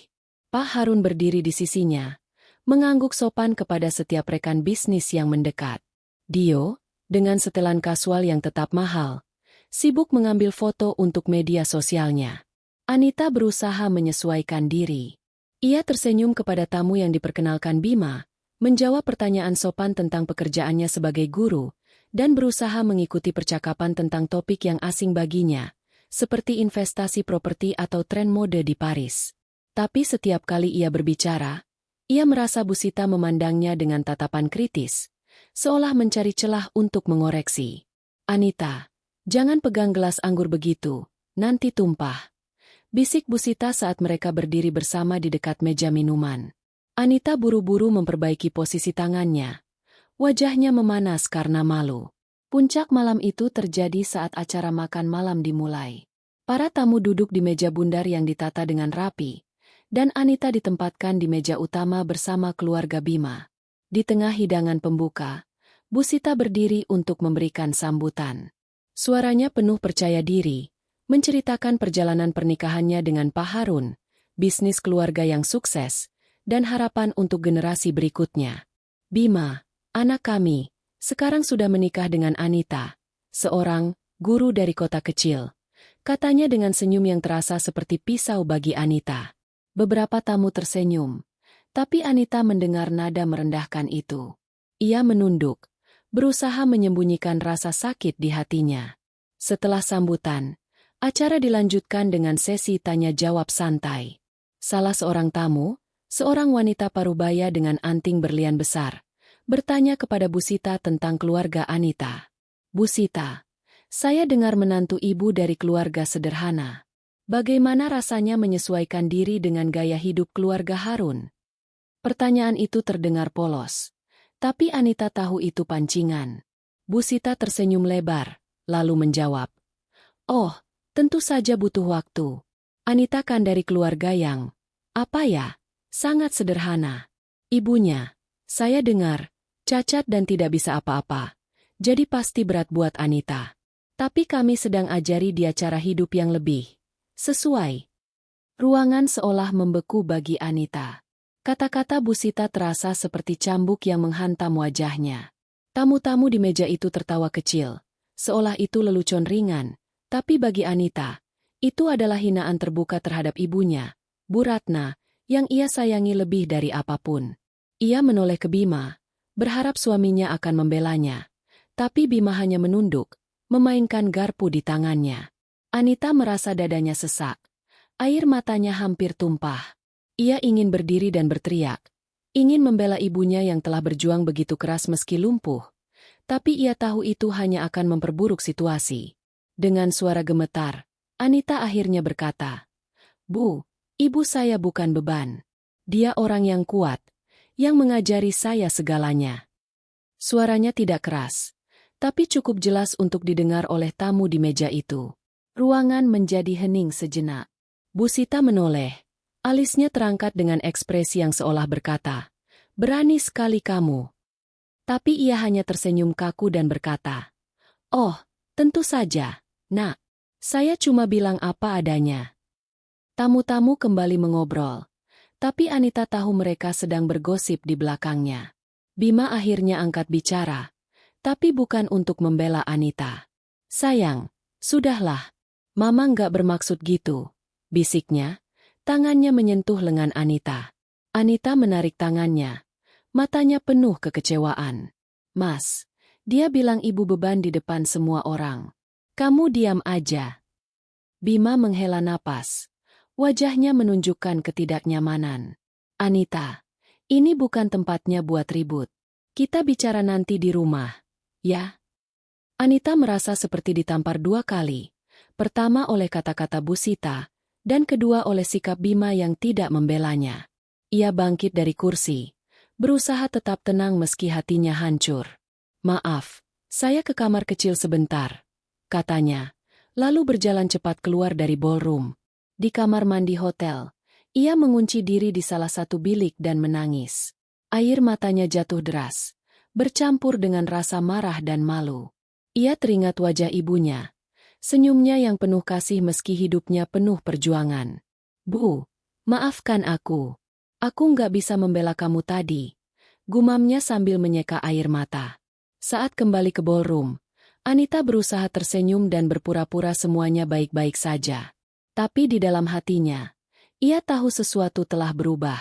Pak Harun berdiri di sisinya, mengangguk sopan kepada setiap rekan bisnis yang mendekat. Dio, dengan setelan kasual yang tetap mahal, sibuk mengambil foto untuk media sosialnya. Anita berusaha menyesuaikan diri. Ia tersenyum kepada tamu yang diperkenalkan Bima, menjawab pertanyaan sopan tentang pekerjaannya sebagai guru, dan berusaha mengikuti percakapan tentang topik yang asing baginya, seperti investasi properti atau tren mode di Paris. Tapi setiap kali ia berbicara, ia merasa Bu Sita memandangnya dengan tatapan kritis, seolah mencari celah untuk mengoreksi. Anita, jangan pegang gelas anggur begitu, nanti tumpah. Bisik Bu Sita saat mereka berdiri bersama di dekat meja minuman. Anita buru-buru memperbaiki posisi tangannya. Wajahnya memanas karena malu. Puncak malam itu terjadi saat acara makan malam dimulai. Para tamu duduk di meja bundar yang ditata dengan rapi, dan Anita ditempatkan di meja utama bersama keluarga Bima. Di tengah hidangan pembuka, Bu Sita berdiri untuk memberikan sambutan. Suaranya penuh percaya diri, menceritakan perjalanan pernikahannya dengan Pak Harun, bisnis keluarga yang sukses, dan harapan untuk generasi berikutnya. Bima, anak kami, sekarang sudah menikah dengan Anita, seorang guru dari kota kecil, katanya dengan senyum yang terasa seperti pisau bagi Anita. Beberapa tamu tersenyum, tapi Anita mendengar nada merendahkan itu. Ia menunduk, berusaha menyembunyikan rasa sakit di hatinya. Setelah sambutan, acara dilanjutkan dengan sesi tanya-jawab santai. Salah seorang tamu, seorang wanita parubaya dengan anting berlian besar, bertanya kepada Bu Sita tentang keluarga Anita. Bu Sita, saya dengar menantu ibu dari keluarga sederhana. Bagaimana rasanya menyesuaikan diri dengan gaya hidup keluarga Harun? Pertanyaan itu terdengar polos, tapi Anita tahu itu pancingan. Bu Sita tersenyum lebar, lalu menjawab, "Oh, tentu saja butuh waktu. Anita kan dari keluarga yang, sangat sederhana. Ibunya, saya dengar, cacat dan tidak bisa apa-apa. Jadi pasti berat buat Anita. Tapi kami sedang ajari dia cara hidup yang lebih sesuai." Ruangan seolah membeku bagi Anita. Kata-kata Bu Sita terasa seperti cambuk yang menghantam wajahnya. Tamu-tamu di meja itu tertawa kecil, seolah itu lelucon ringan, tapi bagi Anita, itu adalah hinaan terbuka terhadap ibunya, Bu Ratna, yang ia sayangi lebih dari apapun. Ia menoleh ke Bima, berharap suaminya akan membelanya, tapi Bima hanya menunduk, memainkan garpu di tangannya. Anita merasa dadanya sesak. Air matanya hampir tumpah. Ia ingin berdiri dan berteriak. Ingin membela ibunya yang telah berjuang begitu keras meski lumpuh. Tapi ia tahu itu hanya akan memperburuk situasi. Dengan suara gemetar, Anita akhirnya berkata, "Bu, ibu saya bukan beban. Dia orang yang kuat, yang mengajari saya segalanya." Suaranya tidak keras, tapi cukup jelas untuk didengar oleh tamu di meja itu. Ruangan menjadi hening sejenak. Bu Sita menoleh. Alisnya terangkat dengan ekspresi yang seolah berkata, "Berani sekali kamu." Tapi ia hanya tersenyum kaku dan berkata, "Oh, tentu saja, Nak. Saya cuma bilang apa adanya." Tamu-tamu kembali mengobrol, tapi Anita tahu mereka sedang bergosip di belakangnya. Bima akhirnya angkat bicara, tapi bukan untuk membela Anita. "Sayang, sudahlah. Mama nggak bermaksud gitu. bisiknya. Tangannya menyentuh lengan Anita. Anita menarik tangannya. Matanya penuh kekecewaan. Mas, dia bilang ibu beban di depan semua orang. Kamu diam aja. Bima menghela napas. Wajahnya menunjukkan ketidaknyamanan. Anita, ini bukan tempatnya buat ribut. Kita bicara nanti di rumah, ya? Anita merasa seperti ditampar 2 kali. Pertama oleh kata-kata Bu Sita, dan kedua oleh sikap Bima yang tidak membelanya. Ia bangkit dari kursi, berusaha tetap tenang meski hatinya hancur. Maaf, saya ke kamar kecil sebentar, katanya, lalu berjalan cepat keluar dari ballroom. Di kamar mandi hotel, ia mengunci diri di salah satu bilik dan menangis. Air matanya jatuh deras, bercampur dengan rasa marah dan malu. Ia teringat wajah ibunya. Senyumnya yang penuh kasih meski hidupnya penuh perjuangan. Bu, maafkan aku. Aku nggak bisa membela kamu tadi. Gumamnya sambil menyeka air mata. Saat kembali ke ballroom, Anita berusaha tersenyum dan berpura-pura semuanya baik-baik saja. Tapi di dalam hatinya, ia tahu sesuatu telah berubah.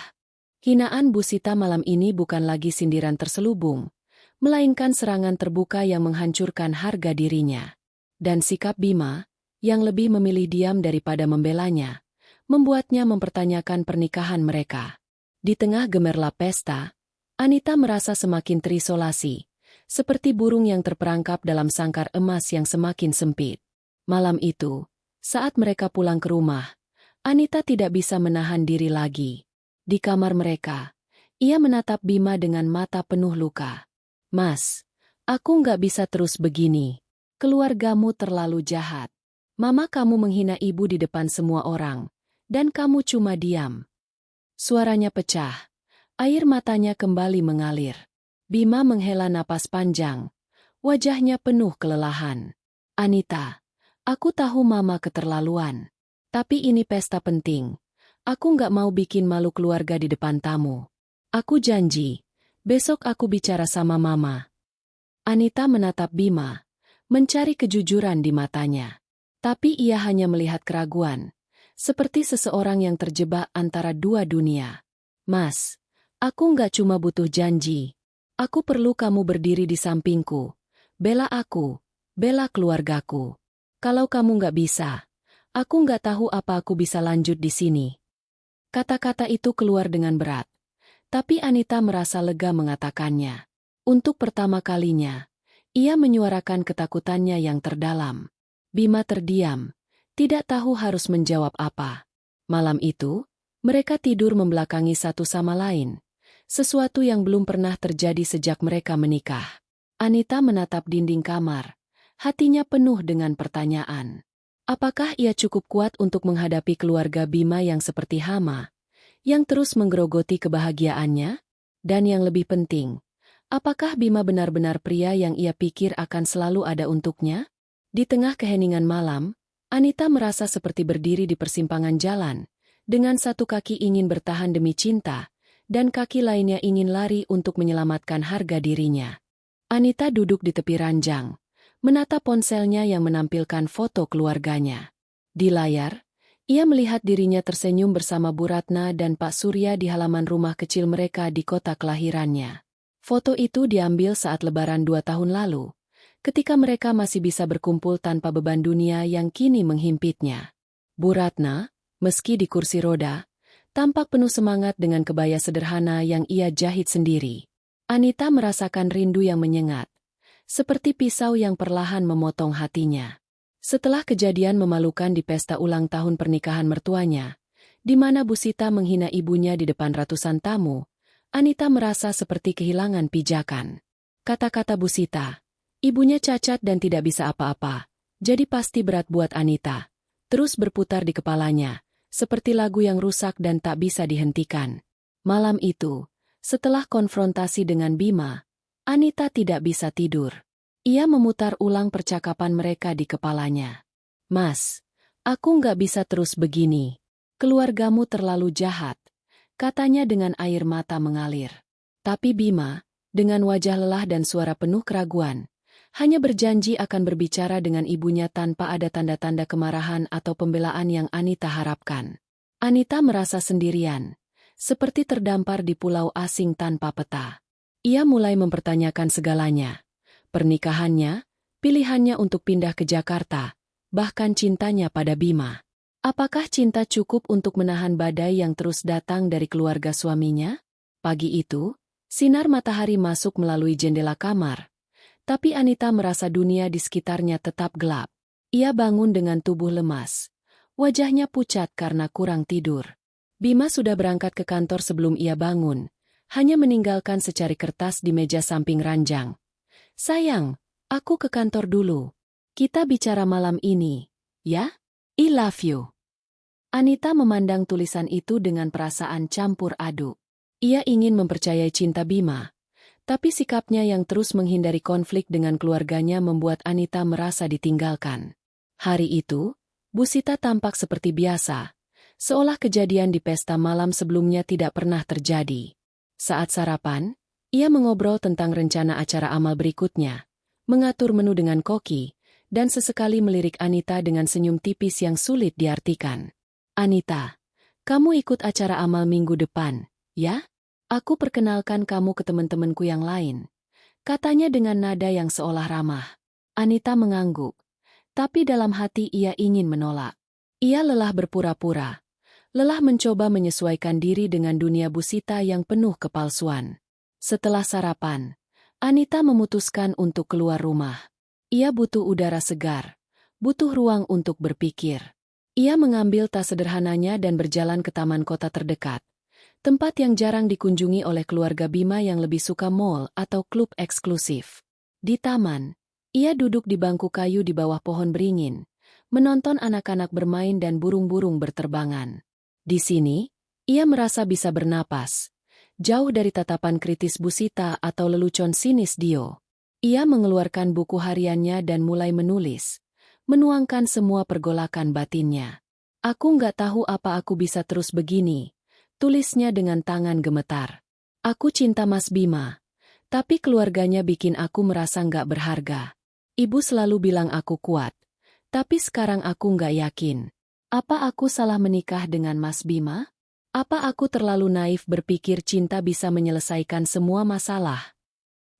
Hinaan Bu Sita malam ini bukan lagi sindiran terselubung, melainkan serangan terbuka yang menghancurkan harga dirinya. Dan sikap Bima, yang lebih memilih diam daripada membelanya, membuatnya mempertanyakan pernikahan mereka. Di tengah gemerlap pesta, Anita merasa semakin terisolasi, seperti burung yang terperangkap dalam sangkar emas yang semakin sempit. Malam itu, saat mereka pulang ke rumah, Anita tidak bisa menahan diri lagi. Di kamar mereka, ia menatap Bima dengan mata penuh luka. Mas, aku nggak bisa terus begini. Keluargamu terlalu jahat. Mama kamu menghina ibu di depan semua orang, dan kamu cuma diam. Suaranya pecah. Air matanya kembali mengalir. Bima menghela napas panjang. Wajahnya penuh kelelahan. Anita, aku tahu mama keterlaluan. Tapi ini pesta penting. Aku nggak mau bikin malu keluarga di depan tamu. Aku janji, besok aku bicara sama mama. Anita menatap Bima, mencari kejujuran di matanya. Tapi ia hanya melihat keraguan, seperti seseorang yang terjebak antara 2 dunia. Mas, aku nggak cuma butuh janji. Aku perlu kamu berdiri di sampingku. Bela aku, bela keluargaku. Kalau kamu nggak bisa, aku nggak tahu apa aku bisa lanjut di sini. Kata-kata itu keluar dengan berat. Tapi Anita merasa lega mengatakannya. Untuk pertama kalinya, ia menyuarakan ketakutannya yang terdalam. Bima terdiam, tidak tahu harus menjawab apa. Malam itu, mereka tidur membelakangi satu sama lain. Sesuatu yang belum pernah terjadi sejak mereka menikah. Anita menatap dinding kamar. Hatinya penuh dengan pertanyaan. Apakah ia cukup kuat untuk menghadapi keluarga Bima yang seperti hama, yang terus menggerogoti kebahagiaannya? Dan yang lebih penting, apakah Bima benar-benar pria yang ia pikir akan selalu ada untuknya? Di tengah keheningan malam, Anita merasa seperti berdiri di persimpangan jalan, dengan satu kaki ingin bertahan demi cinta, dan kaki lainnya ingin lari untuk menyelamatkan harga dirinya. Anita duduk di tepi ranjang, menatap ponselnya yang menampilkan foto keluarganya. Di layar, ia melihat dirinya tersenyum bersama Bu Ratna dan Pak Surya di halaman rumah kecil mereka di kota kelahirannya. Foto itu diambil saat Lebaran 2 tahun lalu, ketika mereka masih bisa berkumpul tanpa beban dunia yang kini menghimpitnya. Bu Ratna, meski di kursi roda, tampak penuh semangat dengan kebaya sederhana yang ia jahit sendiri. Anita merasakan rindu yang menyengat, seperti pisau yang perlahan memotong hatinya. Setelah kejadian memalukan di pesta ulang tahun pernikahan mertuanya, di mana Bu Sita menghina ibunya di depan ratusan tamu, Anita merasa seperti kehilangan pijakan. Kata-kata Bu Sita, ibunya cacat dan tidak bisa apa-apa, jadi pasti berat buat Anita. Terus berputar di kepalanya, seperti lagu yang rusak dan tak bisa dihentikan. Malam itu, setelah konfrontasi dengan Bima, Anita tidak bisa tidur. Ia memutar ulang percakapan mereka di kepalanya. Mas, aku nggak bisa terus begini. Keluargamu terlalu jahat, katanya dengan air mata mengalir. Tapi Bima, dengan wajah lelah dan suara penuh keraguan, Hanya berjanji akan berbicara dengan ibunya tanpa ada tanda-tanda kemarahan atau pembelaan yang Anita harapkan. Anita merasa sendirian, seperti terdampar di pulau asing tanpa peta. Ia mulai mempertanyakan segalanya. Pernikahannya, pilihannya untuk pindah ke Jakarta, bahkan cintanya pada Bima. Apakah cinta cukup untuk menahan badai yang terus datang dari keluarga suaminya? Pagi itu, sinar matahari masuk melalui jendela kamar. Tapi Anita merasa dunia di sekitarnya tetap gelap. Ia bangun dengan tubuh lemas. Wajahnya pucat karena kurang tidur. Bima sudah berangkat ke kantor sebelum ia bangun, hanya meninggalkan secari kertas di meja samping ranjang. "Sayang, aku ke kantor dulu. Kita bicara malam ini, ya? I love you." Anita memandang tulisan itu dengan perasaan campur aduk. Ia ingin mempercayai cinta Bima, tapi sikapnya yang terus menghindari konflik dengan keluarganya membuat Anita merasa ditinggalkan. Hari itu, Bu Sita tampak seperti biasa, seolah kejadian di pesta malam sebelumnya tidak pernah terjadi. Saat sarapan, ia mengobrol tentang rencana acara amal berikutnya, mengatur menu dengan koki, dan sesekali melirik Anita dengan senyum tipis yang sulit diartikan. "Anita, kamu ikut acara amal minggu depan, ya? Aku perkenalkan kamu ke teman-temanku yang lain," katanya dengan nada yang seolah ramah. Anita mengangguk, tapi dalam hati ia ingin menolak. Ia lelah berpura-pura, lelah mencoba menyesuaikan diri dengan dunia Bu Sita yang penuh kepalsuan. Setelah sarapan, Anita memutuskan untuk keluar rumah. Ia butuh udara segar, butuh ruang untuk berpikir. Ia mengambil tas sederhananya dan berjalan ke taman kota terdekat, tempat yang jarang dikunjungi oleh keluarga Bima yang lebih suka mall atau klub eksklusif. Di taman, ia duduk di bangku kayu di bawah pohon beringin, menonton anak-anak bermain dan burung-burung berterbangan. Di sini, ia merasa bisa bernapas, jauh dari tatapan kritis Bu Sita atau lelucon sinis Dio. Ia mengeluarkan buku hariannya dan mulai menulis, menuangkan semua pergolakan batinnya. "Aku nggak tahu apa aku bisa terus begini," tulisnya dengan tangan gemetar. "Aku cinta Mas Bima, tapi keluarganya bikin aku merasa nggak berharga. Ibu selalu bilang aku kuat, tapi sekarang aku nggak yakin. Apa aku salah menikah dengan Mas Bima? Apa aku terlalu naif berpikir cinta bisa menyelesaikan semua masalah?"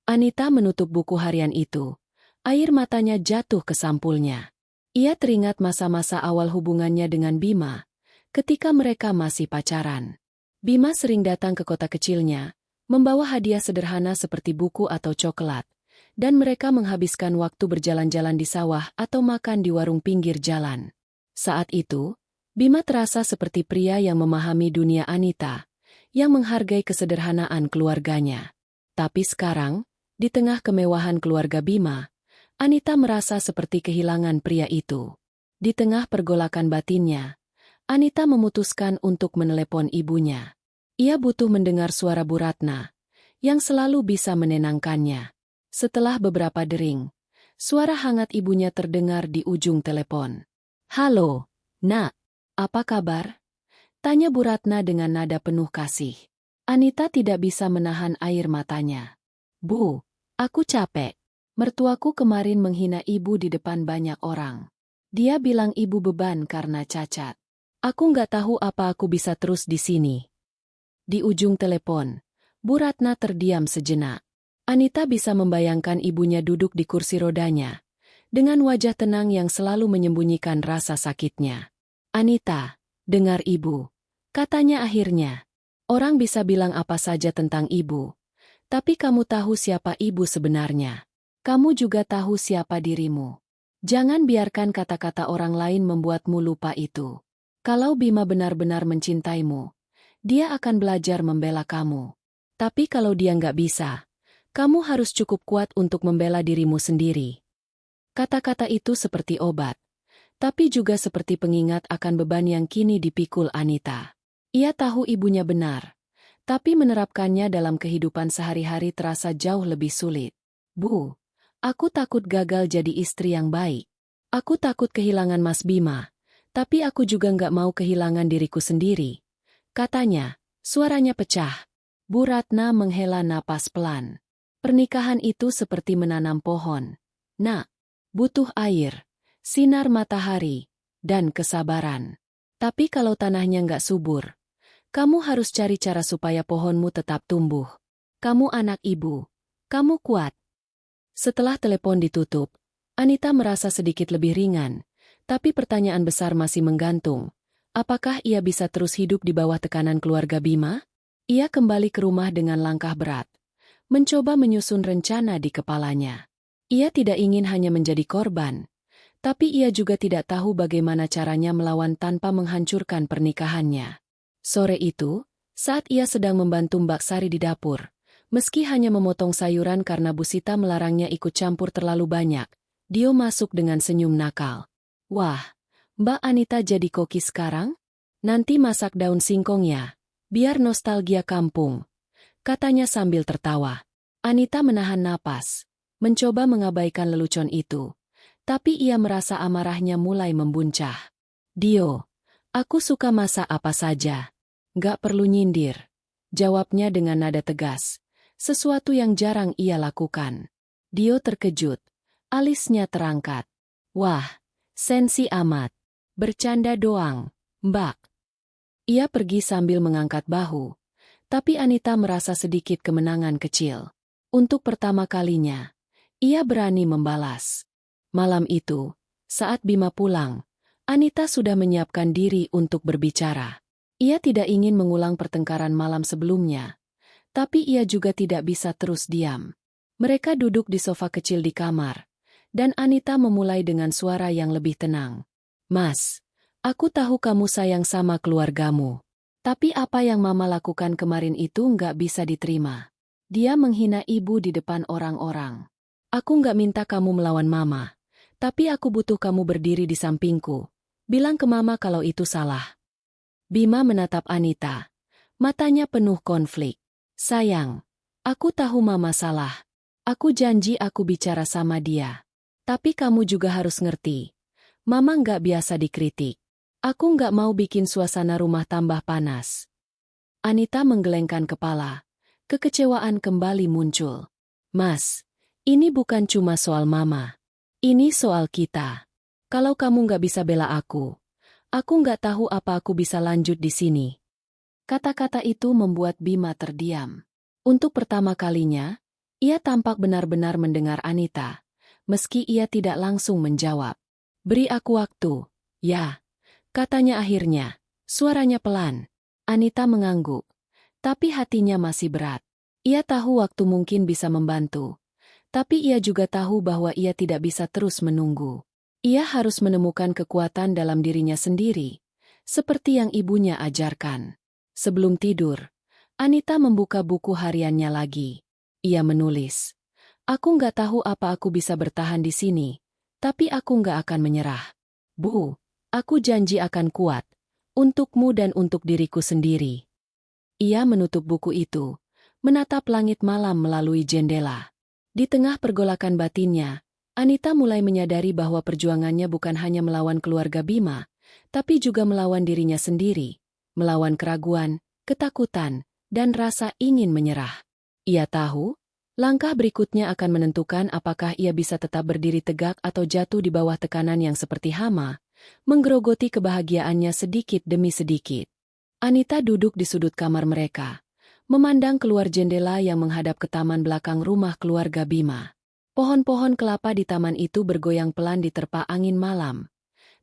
Anita menutup buku harian itu. Air matanya jatuh ke sampulnya. Ia teringat masa-masa awal hubungannya dengan Bima, ketika mereka masih pacaran. Bima sering datang ke kota kecilnya, membawa hadiah sederhana seperti buku atau coklat, dan mereka menghabiskan waktu berjalan-jalan di sawah atau makan di warung pinggir jalan. Saat itu, Bima terasa seperti pria yang memahami dunia Anita, yang menghargai kesederhanaan keluarganya. Tapi sekarang, di tengah kemewahan keluarga Bima, Anita merasa seperti kehilangan pria itu. Di tengah pergolakan batinnya, Anita memutuskan untuk menelepon ibunya. Ia butuh mendengar suara Bu Ratna, yang selalu bisa menenangkannya. Setelah beberapa dering, suara hangat ibunya terdengar di ujung telepon. "Halo, Nak. Apa kabar?" tanya Bu Ratna dengan nada penuh kasih. Anita tidak bisa menahan air matanya. "Bu, aku capek. Mertuaku kemarin menghina ibu di depan banyak orang. Dia bilang ibu beban karena cacat. Aku nggak tahu apa aku bisa terus di sini." Di ujung telepon, Bu Ratna terdiam sejenak. Anita bisa membayangkan ibunya duduk di kursi rodanya, dengan wajah tenang yang selalu menyembunyikan rasa sakitnya. "Anita, dengar ibu," katanya akhirnya. "Orang bisa bilang apa saja tentang ibu, tapi kamu tahu siapa ibu sebenarnya. Kamu juga tahu siapa dirimu. Jangan biarkan kata-kata orang lain membuatmu lupa itu. Kalau Bima benar-benar mencintaimu, dia akan belajar membela kamu. Tapi kalau dia nggak bisa, kamu harus cukup kuat untuk membela dirimu sendiri." Kata-kata itu seperti obat, tapi juga seperti pengingat akan beban yang kini dipikul Anita. Ia tahu ibunya benar, tapi menerapkannya dalam kehidupan sehari-hari terasa jauh lebih sulit. "Bu, aku takut gagal jadi istri yang baik. Aku takut kehilangan Mas Bima, tapi aku juga nggak mau kehilangan diriku sendiri," katanya. Suaranya pecah. Bu Ratna menghela napas pelan. Pernikahan itu seperti menanam pohon. Nak, butuh air, sinar matahari, dan kesabaran. Tapi kalau tanahnya nggak subur, kamu harus cari cara supaya pohonmu tetap tumbuh. Kamu anak ibu. Kamu kuat. Setelah telepon ditutup, Anita merasa sedikit lebih ringan, tapi pertanyaan besar masih menggantung. Apakah ia bisa terus hidup di bawah tekanan keluarga Bima? Ia kembali ke rumah dengan langkah berat, mencoba menyusun rencana di kepalanya. Ia tidak ingin hanya menjadi korban, tapi ia juga tidak tahu bagaimana caranya melawan tanpa menghancurkan pernikahannya. Sore itu, saat ia sedang membantu Mbak Sari di dapur, meski hanya memotong sayuran karena Bu Sita melarangnya ikut campur terlalu banyak, Dio masuk dengan senyum nakal. Wah, Mbak Anita jadi koki sekarang? Nanti masak daun singkong ya, biar nostalgia kampung, katanya sambil tertawa. Anita menahan napas, mencoba mengabaikan lelucon itu, tapi ia merasa amarahnya mulai membuncah. Dio, aku suka masak apa saja. Gak perlu nyindir, jawabnya dengan nada tegas, sesuatu yang jarang ia lakukan. Dio terkejut, alisnya terangkat. Wah, sensi amat. Bercanda doang, Mbak. Ia pergi sambil mengangkat bahu, tapi Anita merasa sedikit kemenangan kecil. Untuk pertama kalinya, ia berani membalas. Malam itu, saat Bima pulang, Anita sudah menyiapkan diri untuk berbicara. Ia tidak ingin mengulang pertengkaran malam sebelumnya, tapi ia juga tidak bisa terus diam. Mereka duduk di sofa kecil di kamar, dan Anita memulai dengan suara yang lebih tenang. Mas, aku tahu kamu sayang sama keluargamu, tapi apa yang Mama lakukan kemarin itu nggak bisa diterima. Dia menghina ibu di depan orang-orang. Aku nggak minta kamu melawan Mama, tapi aku butuh kamu berdiri di sampingku. Bilang ke Mama kalau itu salah. Bima menatap Anita. Matanya penuh konflik. Sayang, aku tahu Mama salah. Aku janji aku bicara sama dia. Tapi kamu juga harus ngerti. Mama nggak biasa dikritik. Aku nggak mau bikin suasana rumah tambah panas. Anita menggelengkan kepala. Kekecewaan kembali muncul. Mas, ini bukan cuma soal Mama. Ini soal kita. Kalau kamu nggak bisa bela aku nggak tahu apa aku bisa lanjut di sini. Kata-kata itu membuat Bima terdiam. Untuk pertama kalinya, ia tampak benar-benar mendengar Anita, meski ia tidak langsung menjawab. Beri aku waktu, ya, katanya akhirnya. Suaranya pelan. Anita mengangguk, tapi hatinya masih berat. Ia tahu waktu mungkin bisa membantu, tapi ia juga tahu bahwa ia tidak bisa terus menunggu. Ia harus menemukan kekuatan dalam dirinya sendiri, seperti yang ibunya ajarkan. Sebelum tidur, Anita membuka buku hariannya lagi. Ia menulis, aku nggak tahu apa aku bisa bertahan di sini, tapi aku nggak akan menyerah. Bu, aku janji akan kuat, untukmu dan untuk diriku sendiri. Ia menutup buku itu, menatap langit malam melalui jendela. Di tengah pergolakan batinnya, Anita mulai menyadari bahwa perjuangannya bukan hanya melawan keluarga Bima, tapi juga melawan dirinya sendiri, melawan keraguan, ketakutan, dan rasa ingin menyerah. Ia tahu, langkah berikutnya akan menentukan apakah ia bisa tetap berdiri tegak atau jatuh di bawah tekanan yang seperti hama, menggerogoti kebahagiaannya sedikit demi sedikit. Anita duduk di sudut kamar mereka, memandang keluar jendela yang menghadap ke taman belakang rumah keluarga Bima. Pohon-pohon kelapa di taman itu bergoyang pelan diterpa angin malam.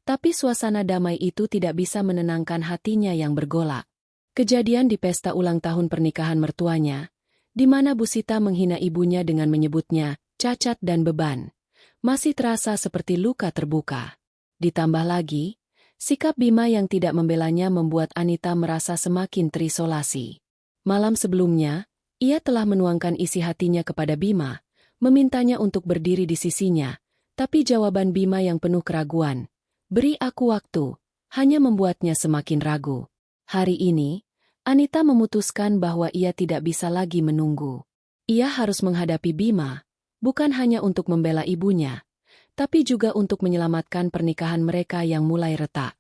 Tapi suasana damai itu tidak bisa menenangkan hatinya yang bergolak. Kejadian di pesta ulang tahun pernikahan mertuanya, di mana Bu Sita menghina ibunya dengan menyebutnya cacat dan beban, masih terasa seperti luka terbuka. Ditambah lagi, sikap Bima yang tidak membelanya membuat Anita merasa semakin terisolasi. Malam sebelumnya, ia telah menuangkan isi hatinya kepada Bima, memintanya untuk berdiri di sisinya, tapi jawaban Bima yang penuh keraguan, beri aku waktu, hanya membuatnya semakin ragu. Hari ini, Anita memutuskan bahwa ia tidak bisa lagi menunggu. Ia harus menghadapi Bima, bukan hanya untuk membela ibunya, tapi juga untuk menyelamatkan pernikahan mereka yang mulai retak.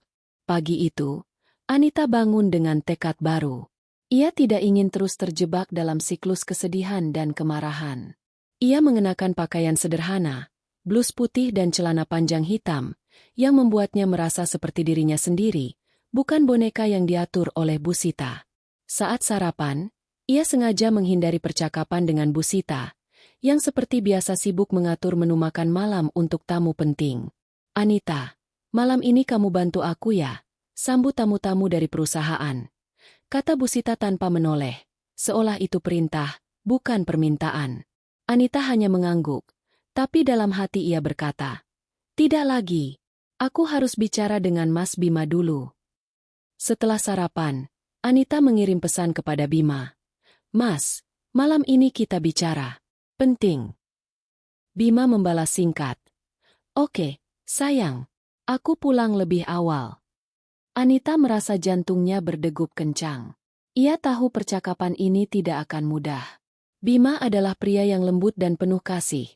Pagi itu, Anita bangun dengan tekad baru. Ia tidak ingin terus terjebak dalam siklus kesedihan dan kemarahan. Ia mengenakan pakaian sederhana, blus putih dan celana panjang hitam, yang membuatnya merasa seperti dirinya sendiri, bukan boneka yang diatur oleh Bu Sita. Saat sarapan, ia sengaja menghindari percakapan dengan Bu Sita, yang seperti biasa sibuk mengatur menu makan malam untuk tamu penting. "Anita, malam ini kamu bantu aku ya, sambut tamu-tamu dari perusahaan," kata Bu Sita tanpa menoleh, seolah itu perintah, bukan permintaan. Anita hanya mengangguk, tapi dalam hati ia berkata, "Tidak lagi. Aku harus bicara dengan Mas Bima dulu." Setelah sarapan, Anita mengirim pesan kepada Bima. "Mas, malam ini kita bicara. Penting." Bima membalas singkat, "Oke, sayang. Aku pulang lebih awal." Anita merasa jantungnya berdegup kencang. Ia tahu percakapan ini tidak akan mudah. Bima adalah pria yang lembut dan penuh kasih.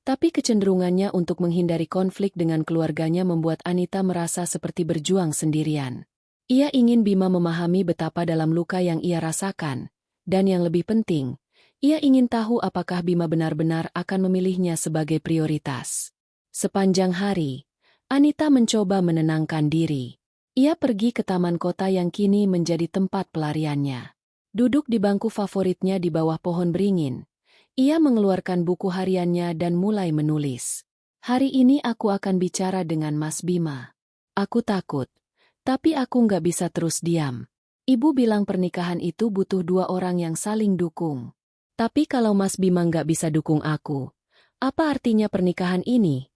Tapi kecenderungannya untuk menghindari konflik dengan keluarganya membuat Anita merasa seperti berjuang sendirian. Ia ingin Bima memahami betapa dalam luka yang ia rasakan, dan yang lebih penting, ia ingin tahu apakah Bima benar-benar akan memilihnya sebagai prioritas. Sepanjang hari, Anita mencoba menenangkan diri. Ia pergi ke taman kota yang kini menjadi tempat pelariannya. Duduk di bangku favoritnya di bawah pohon beringin, ia mengeluarkan buku hariannya dan mulai menulis. "Hari ini aku akan bicara dengan Mas Bima. Aku takut, tapi aku nggak bisa terus diam. Ibu bilang pernikahan itu butuh dua orang yang saling dukung. Tapi kalau Mas Bima nggak bisa dukung aku, apa artinya pernikahan ini?"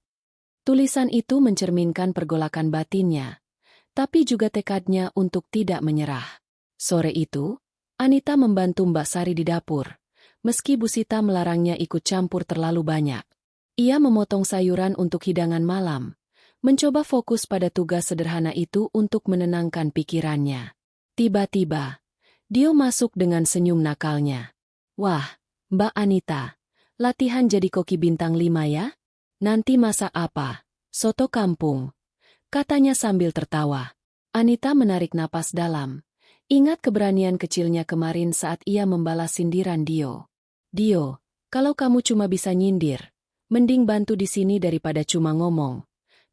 Tulisan itu mencerminkan pergolakan batinnya, tapi juga tekadnya untuk tidak menyerah. Sore itu, Anita membantu Mbak Sari di dapur. Meski Bu Sita melarangnya ikut campur terlalu banyak. Ia memotong sayuran untuk hidangan malam, mencoba fokus pada tugas sederhana itu untuk menenangkan pikirannya. Tiba-tiba, Dio masuk dengan senyum nakalnya. "Wah, Mbak Anita, latihan jadi koki bintang 5 ya? Nanti masak apa? Soto kampung," katanya sambil tertawa. Anita menarik napas dalam. Ingat keberanian kecilnya kemarin saat ia membalas sindiran Dio. "Dio, kalau kamu cuma bisa nyindir, mending bantu di sini daripada cuma ngomong,"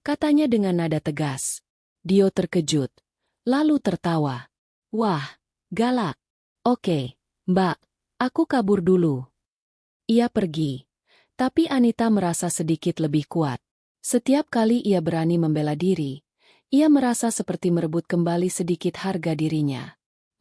katanya dengan nada tegas. Dio terkejut, lalu tertawa. "Wah, galak. Oke, Mbak, aku kabur dulu." Ia pergi, tapi Anita merasa sedikit lebih kuat. Setiap kali ia berani membela diri, ia merasa seperti merebut kembali sedikit harga dirinya.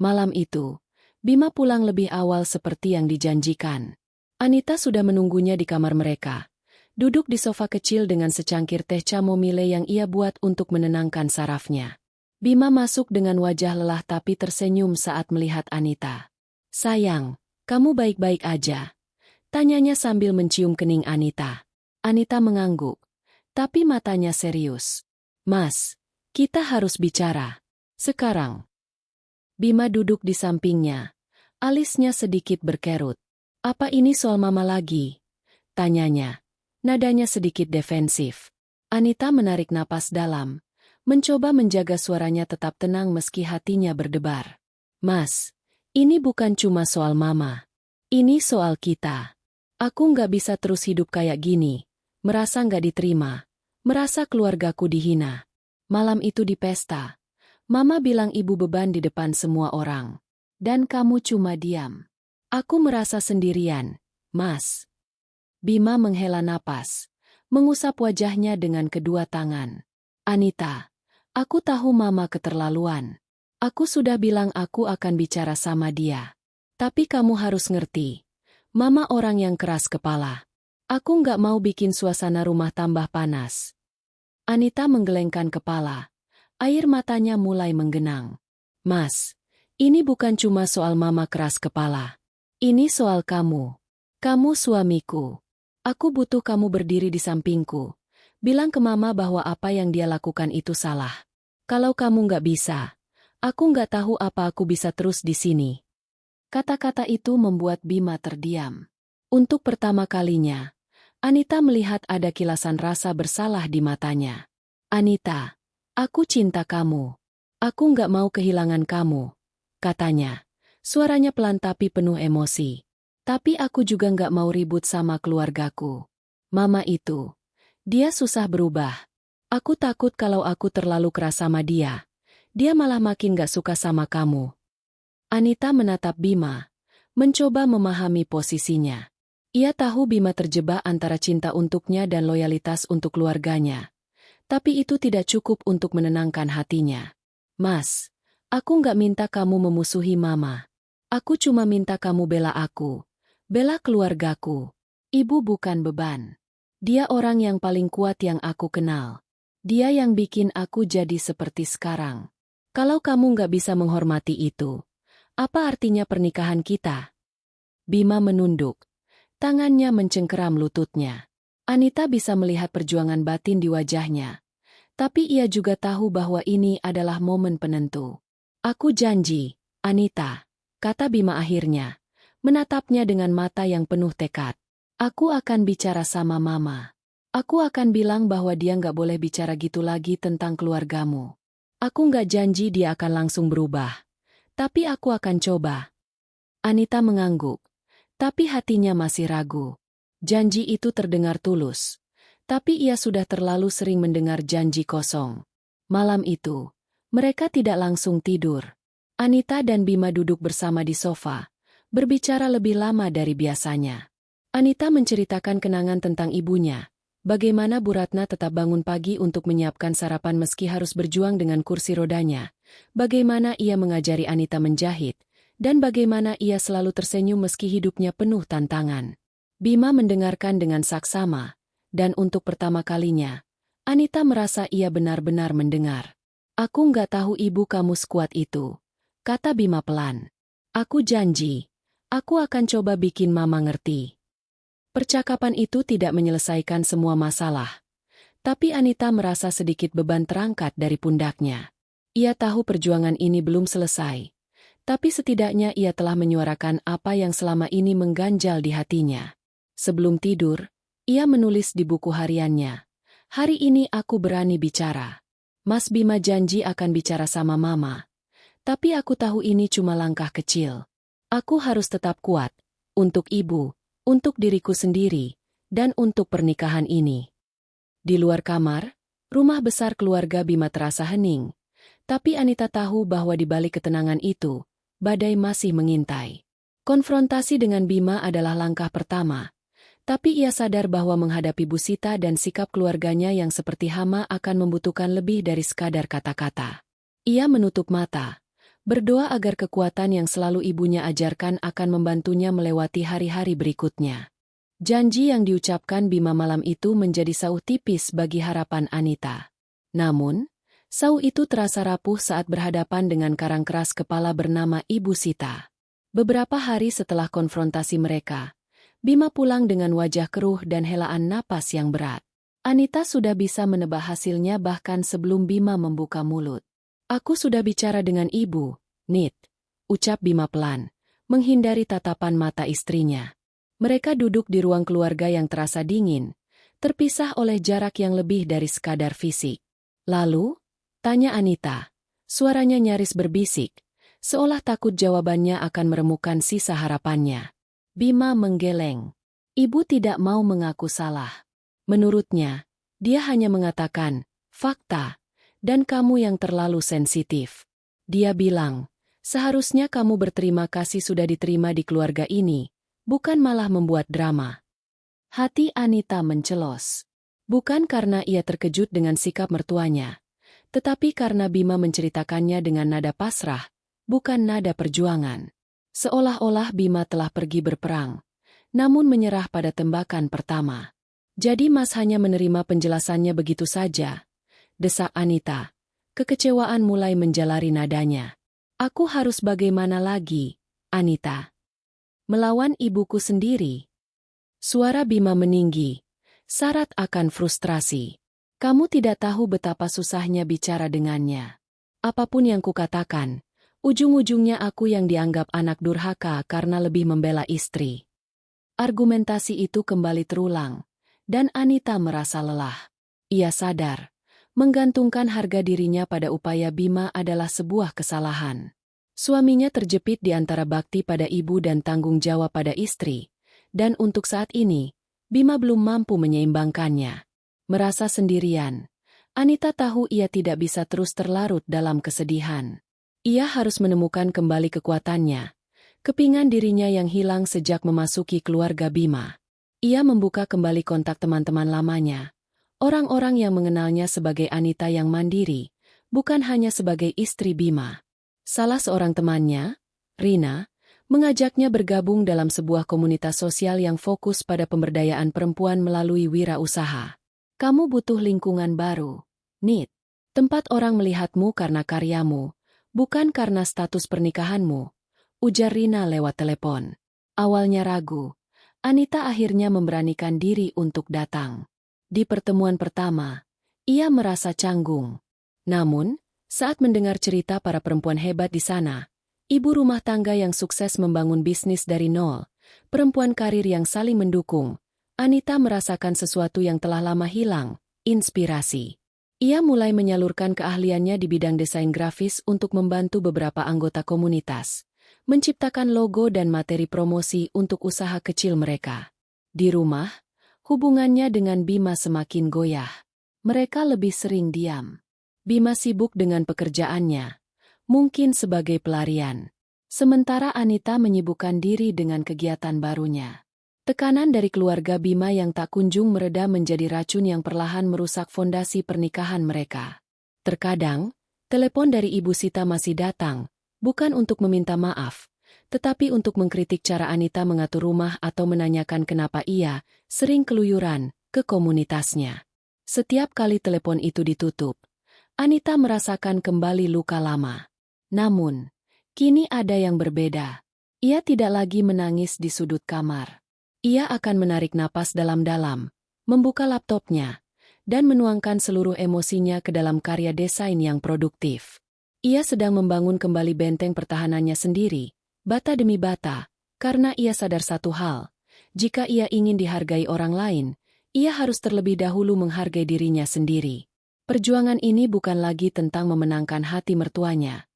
Malam itu, Bima pulang lebih awal seperti yang dijanjikan. Anita sudah menunggunya di kamar mereka. Duduk di sofa kecil dengan secangkir teh chamomile yang ia buat untuk menenangkan sarafnya. Bima masuk dengan wajah lelah tapi tersenyum saat melihat Anita. "Sayang, kamu baik-baik aja?" tanyanya sambil mencium kening Anita. Anita mengangguk, tapi matanya serius. "Mas, kita harus bicara. Sekarang." Bima duduk di sampingnya. Alisnya sedikit berkerut. "Apa ini soal mama lagi?" tanyanya. Nadanya sedikit defensif. Anita menarik napas dalam, mencoba menjaga suaranya tetap tenang meski hatinya berdebar. "Mas, ini bukan cuma soal mama. Ini soal kita. Aku nggak bisa terus hidup kayak gini, merasa nggak diterima, merasa keluargaku dihina. Malam itu di pesta, Mama bilang ibu beban di depan semua orang. Dan kamu cuma diam. Aku merasa sendirian, Mas." Bima menghela napas, mengusap wajahnya dengan kedua tangan. "Anita, aku tahu Mama keterlaluan. Aku sudah bilang aku akan bicara sama dia. Tapi kamu harus ngerti, Mama orang yang keras kepala. Aku nggak mau bikin suasana rumah tambah panas." Anita menggelengkan kepala. Air matanya mulai menggenang. "Mas, ini bukan cuma soal Mama keras kepala. Ini soal kamu. Kamu suamiku. Aku butuh kamu berdiri di sampingku. Bilang ke Mama bahwa apa yang dia lakukan itu salah. Kalau kamu nggak bisa, aku nggak tahu apa aku bisa terus di sini." Kata-kata itu membuat Bima terdiam. Untuk pertama kalinya, Anita melihat ada kilasan rasa bersalah di matanya. "Anita, aku cinta kamu. Aku nggak mau kehilangan kamu," katanya. Suaranya pelan tapi penuh emosi. "Tapi aku juga nggak mau ribut sama keluargaku. Mama itu, Dia susah berubah. Aku takut kalau aku terlalu keras sama dia. Dia malah makin gak suka sama kamu. Anita menatap Bima, mencoba memahami posisinya. Ia tahu Bima terjebak antara cinta untuknya dan loyalitas untuk keluarganya. Tapi itu tidak cukup untuk menenangkan hatinya. Mas, aku nggak minta kamu memusuhi Mama. Aku cuma minta kamu bela aku. Bela keluargaku. Ibu bukan beban. Dia orang yang paling kuat yang aku kenal. Dia yang bikin aku jadi seperti sekarang. Kalau kamu nggak bisa menghormati itu, apa artinya pernikahan kita? Bima menunduk. Tangannya mencengkeram lututnya. Anita bisa melihat perjuangan batin di wajahnya. Tapi ia juga tahu bahwa ini adalah momen penentu. Aku janji, Anita, kata Bima akhirnya, menatapnya dengan mata yang penuh tekad. Aku akan bicara sama Mama. Aku akan bilang bahwa dia nggak boleh bicara gitu lagi tentang keluargamu. Aku nggak janji dia akan langsung berubah. Tapi aku akan coba. Anita mengangguk. Tapi hatinya masih ragu. Janji itu terdengar tulus. Tapi ia sudah terlalu sering mendengar janji kosong. Malam itu, mereka tidak langsung tidur. Anita dan Bima duduk bersama di sofa, berbicara lebih lama dari biasanya. Anita menceritakan kenangan tentang ibunya, bagaimana Bu Ratna tetap bangun pagi untuk menyiapkan sarapan meski harus berjuang dengan kursi rodanya, bagaimana ia mengajari Anita menjahit, dan bagaimana ia selalu tersenyum meski hidupnya penuh tantangan. Bima mendengarkan dengan saksama, dan untuk pertama kalinya, Anita merasa ia benar-benar mendengar. Aku nggak tahu ibu kamu sekuat itu, kata Bima pelan. Aku janji, aku akan coba bikin Mama ngerti. Percakapan itu tidak menyelesaikan semua masalah. Tapi Anita merasa sedikit beban terangkat dari pundaknya. Ia tahu perjuangan ini belum selesai. Tapi setidaknya ia telah menyuarakan apa yang selama ini mengganjal di hatinya. Sebelum tidur, ia menulis di buku hariannya. Hari ini aku berani bicara. Mas Bima janji akan bicara sama Mama. Tapi aku tahu ini cuma langkah kecil. Aku harus tetap kuat. Untuk ibu, untuk diriku sendiri, dan untuk pernikahan ini. Di luar kamar, rumah besar keluarga Bima terasa hening. Tapi Anita tahu bahwa di balik ketenangan itu, badai masih mengintai. Konfrontasi dengan Bima adalah langkah pertama. Tapi ia sadar bahwa menghadapi Bu Sita dan sikap keluarganya yang seperti hama akan membutuhkan lebih dari sekadar kata-kata. Ia menutup mata, berdoa agar kekuatan yang selalu ibunya ajarkan akan membantunya melewati hari-hari berikutnya. Janji yang diucapkan Bima malam itu menjadi sauh tipis bagi harapan Anita. Namun, sauh itu terasa rapuh saat berhadapan dengan karang keras kepala bernama Ibu Sita. Beberapa hari setelah konfrontasi mereka, Bima pulang dengan wajah keruh dan helaan napas yang berat. Anita sudah bisa menebak hasilnya bahkan sebelum Bima membuka mulut. Aku sudah bicara dengan ibu, Nit, ucap Bima pelan, menghindari tatapan mata istrinya. Mereka duduk di ruang keluarga yang terasa dingin, terpisah oleh jarak yang lebih dari sekadar fisik. Lalu, tanya Anita, suaranya nyaris berbisik, seolah takut jawabannya akan meremukkan sisa harapannya. Bima menggeleng. Ibu tidak mau mengaku salah. Menurutnya, dia hanya mengatakan, fakta, dan kamu yang terlalu sensitif. Dia bilang, seharusnya kamu berterima kasih sudah diterima di keluarga ini, bukan malah membuat drama. Hati Anita mencelos. Bukan karena ia terkejut dengan sikap mertuanya, tetapi karena Bima menceritakannya dengan nada pasrah, bukan nada perjuangan. Seolah-olah Bima telah pergi berperang, namun menyerah pada tembakan pertama. Jadi Mas hanya menerima penjelasannya begitu saja, desak Anita. Kekecewaan mulai menjalari nadanya. Aku harus bagaimana lagi, Anita? Melawan ibuku sendiri. Suara Bima meninggi, syarat akan frustrasi. Kamu tidak tahu betapa susahnya bicara dengannya. Apapun yang kukatakan, ujung-ujungnya aku yang dianggap anak durhaka karena lebih membela istri. Argumentasi itu kembali terulang, dan Anita merasa lelah. Ia sadar, menggantungkan harga dirinya pada upaya Bima adalah sebuah kesalahan. Suaminya terjepit di antara bakti pada ibu dan tanggung jawab pada istri, dan untuk saat ini, Bima belum mampu menyeimbangkannya. Merasa sendirian, Anita tahu ia tidak bisa terus terlarut dalam kesedihan. Ia harus menemukan kembali kekuatannya, kepingan dirinya yang hilang sejak memasuki keluarga Bima. Ia membuka kembali kontak teman-teman lamanya, orang-orang yang mengenalnya sebagai Anita yang mandiri, bukan hanya sebagai istri Bima. Salah seorang temannya, Rina, mengajaknya bergabung dalam sebuah komunitas sosial yang fokus pada pemberdayaan perempuan melalui wirausaha. Kamu butuh lingkungan baru, Nit. Tempat orang melihatmu karena karyamu, bukan karena status pernikahanmu, ujar Rina lewat telepon. Awalnya ragu, Anita akhirnya memberanikan diri untuk datang. Di pertemuan pertama, ia merasa canggung. Namun, saat mendengar cerita para perempuan hebat di sana, ibu rumah tangga yang sukses membangun bisnis dari nol, perempuan karir yang saling mendukung, Anita merasakan sesuatu yang telah lama hilang, inspirasi. Ia mulai menyalurkan keahliannya di bidang desain grafis untuk membantu beberapa anggota komunitas, menciptakan logo dan materi promosi untuk usaha kecil mereka. Di rumah, hubungannya dengan Bima semakin goyah. Mereka lebih sering diam. Bima sibuk dengan pekerjaannya, mungkin sebagai pelarian. Sementara Anita menyibukkan diri dengan kegiatan barunya. Tekanan dari keluarga Bima yang tak kunjung mereda menjadi racun yang perlahan merusak fondasi pernikahan mereka. Terkadang, telepon dari Ibu Sita masih datang, bukan untuk meminta maaf, tetapi untuk mengkritik cara Anita mengatur rumah atau menanyakan kenapa ia sering keluyuran ke komunitasnya. Setiap kali telepon itu ditutup, Anita merasakan kembali luka lama. Namun, kini ada yang berbeda. Ia tidak lagi menangis di sudut kamar. Ia akan menarik napas dalam-dalam, membuka laptopnya, dan menuangkan seluruh emosinya ke dalam karya desain yang produktif. Ia sedang membangun kembali benteng pertahanannya sendiri, bata demi bata, karena ia sadar satu hal, jika ia ingin dihargai orang lain, ia harus terlebih dahulu menghargai dirinya sendiri. Perjuangan ini bukan lagi tentang memenangkan hati mertuanya,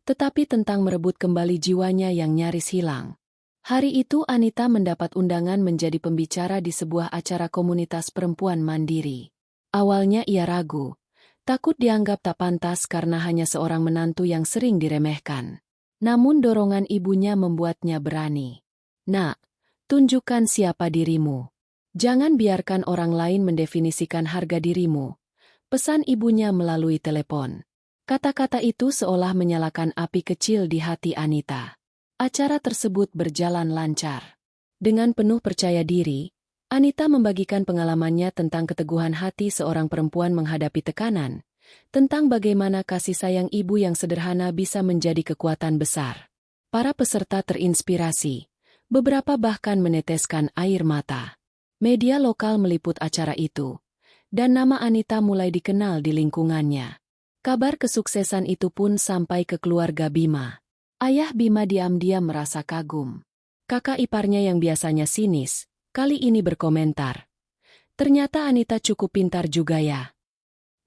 tetapi tentang merebut kembali jiwanya yang nyaris hilang. Hari itu Anita mendapat undangan menjadi pembicara di sebuah acara komunitas perempuan mandiri. Awalnya ia ragu, takut dianggap tak pantas karena hanya seorang menantu yang sering diremehkan. Namun dorongan ibunya membuatnya berani. Nak, tunjukkan siapa dirimu. Jangan biarkan orang lain mendefinisikan harga dirimu. Pesan ibunya melalui telepon. Kata-kata itu seolah menyalakan api kecil di hati Anita. Acara tersebut berjalan lancar. Dengan penuh percaya diri, Anita membagikan pengalamannya tentang keteguhan hati seorang perempuan menghadapi tekanan, tentang bagaimana kasih sayang ibu yang sederhana bisa menjadi kekuatan besar. Para peserta terinspirasi, beberapa bahkan meneteskan air mata. Media lokal meliput acara itu, dan nama Anita mulai dikenal di lingkungannya. Kabar kesuksesan itu pun sampai ke keluarga Bima. Ayah Bima diam-diam merasa kagum. Kakak iparnya yang biasanya sinis, kali ini berkomentar. Ternyata Anita cukup pintar juga ya.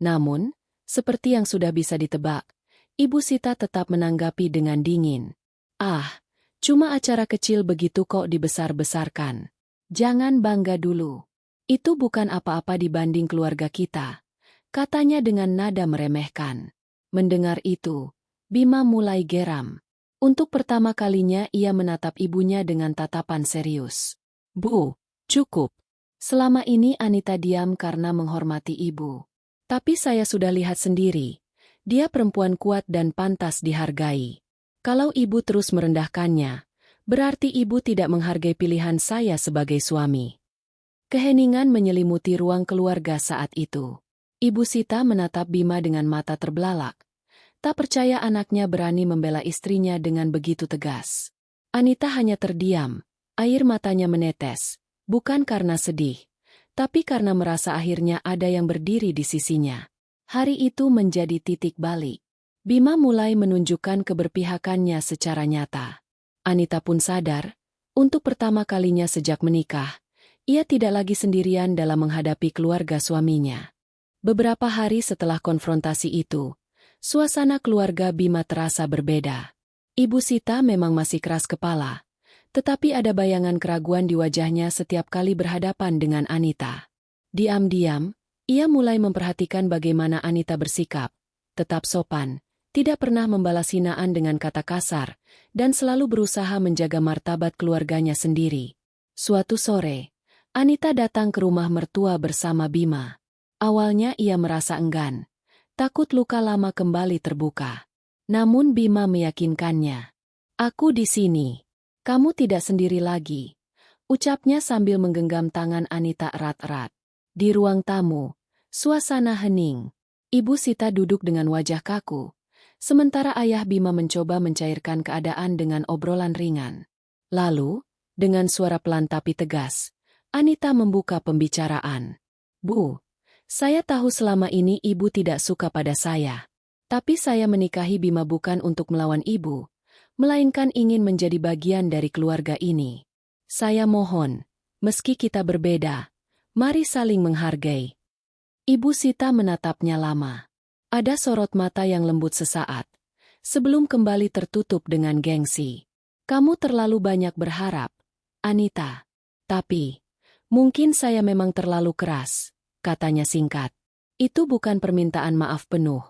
Namun, seperti yang sudah bisa ditebak, Ibu Sita tetap menanggapi dengan dingin. Ah, cuma acara kecil begitu kok dibesar-besarkan. Jangan bangga dulu. Itu bukan apa-apa dibanding keluarga kita, katanya dengan nada meremehkan. Mendengar itu, Bima mulai geram. Untuk pertama kalinya ia menatap ibunya dengan tatapan serius. Bu, cukup. Selama ini Anita diam karena menghormati ibu. Tapi saya sudah lihat sendiri. Dia perempuan kuat dan pantas dihargai. Kalau ibu terus merendahkannya, berarti ibu tidak menghargai pilihan saya sebagai suami. Keheningan menyelimuti ruang keluarga saat itu. Ibu Sita menatap Bima dengan mata terbelalak. Tak percaya anaknya berani membela istrinya dengan begitu tegas. Anita hanya terdiam, air matanya menetes, bukan karena sedih, tapi karena merasa akhirnya ada yang berdiri di sisinya. Hari itu menjadi titik balik. Bima mulai menunjukkan keberpihakannya secara nyata. Anita pun sadar, untuk pertama kalinya sejak menikah, ia tidak lagi sendirian dalam menghadapi keluarga suaminya. Beberapa hari setelah konfrontasi itu, suasana keluarga Bima terasa berbeda. Ibu Sita memang masih keras kepala, tetapi ada bayangan keraguan di wajahnya setiap kali berhadapan dengan Anita. Diam-diam, Ia mulai memperhatikan bagaimana Anita bersikap, tetap sopan, tidak pernah membalas hinaan dengan kata kasar, dan selalu berusaha menjaga martabat keluarganya sendiri. Suatu sore, Anita datang ke rumah mertua bersama Bima. Awalnya ia merasa enggan, takut luka lama kembali terbuka. Namun Bima meyakinkannya. "Aku di sini. Kamu tidak sendiri lagi," ucapnya sambil menggenggam tangan Anita erat-erat. Di ruang tamu, suasana hening. Ibu Sita duduk dengan wajah kaku, sementara ayah Bima mencoba mencairkan keadaan dengan obrolan ringan. Lalu, dengan suara pelan tapi tegas, Anita membuka pembicaraan. "Bu, saya tahu selama ini ibu tidak suka pada saya. Tapi saya menikahi Bima bukan untuk melawan ibu, melainkan ingin menjadi bagian dari keluarga ini. Saya mohon, meski kita berbeda, mari saling menghargai." Ibu Sita menatapnya lama. Ada sorot mata yang lembut sesaat, sebelum kembali tertutup dengan gengsi. "Kamu terlalu banyak berharap, Anita. Tapi, mungkin saya memang terlalu keras," katanya singkat. Itu bukan permintaan maaf penuh,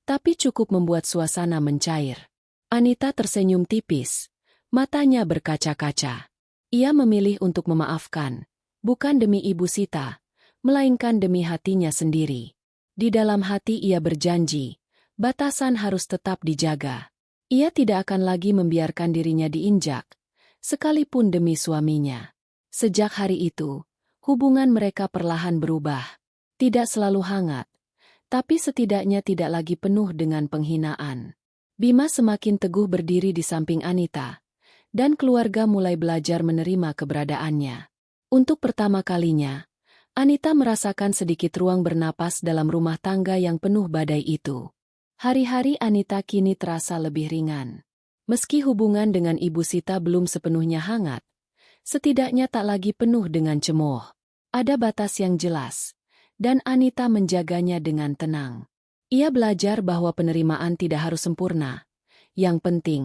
tapi cukup membuat suasana mencair. Anita tersenyum tipis, matanya berkaca-kaca. Ia memilih untuk memaafkan, bukan demi Ibu Sita, melainkan demi hatinya sendiri. Di dalam hati ia berjanji, batasan harus tetap dijaga. Ia tidak akan lagi membiarkan dirinya diinjak, sekalipun demi suaminya. Sejak hari itu, hubungan mereka perlahan berubah. Tidak selalu hangat, tapi setidaknya tidak lagi penuh dengan penghinaan. Bima semakin teguh berdiri di samping Anita, dan keluarga mulai belajar menerima keberadaannya. Untuk pertama kalinya, Anita merasakan sedikit ruang bernapas dalam rumah tangga yang penuh badai itu. Hari-hari Anita kini terasa lebih ringan. Meski hubungan dengan Ibu Sita belum sepenuhnya hangat, setidaknya tak lagi penuh dengan cemooh. Ada batas yang jelas, dan Anita menjaganya dengan tenang. Ia belajar bahwa penerimaan tidak harus sempurna. Yang penting,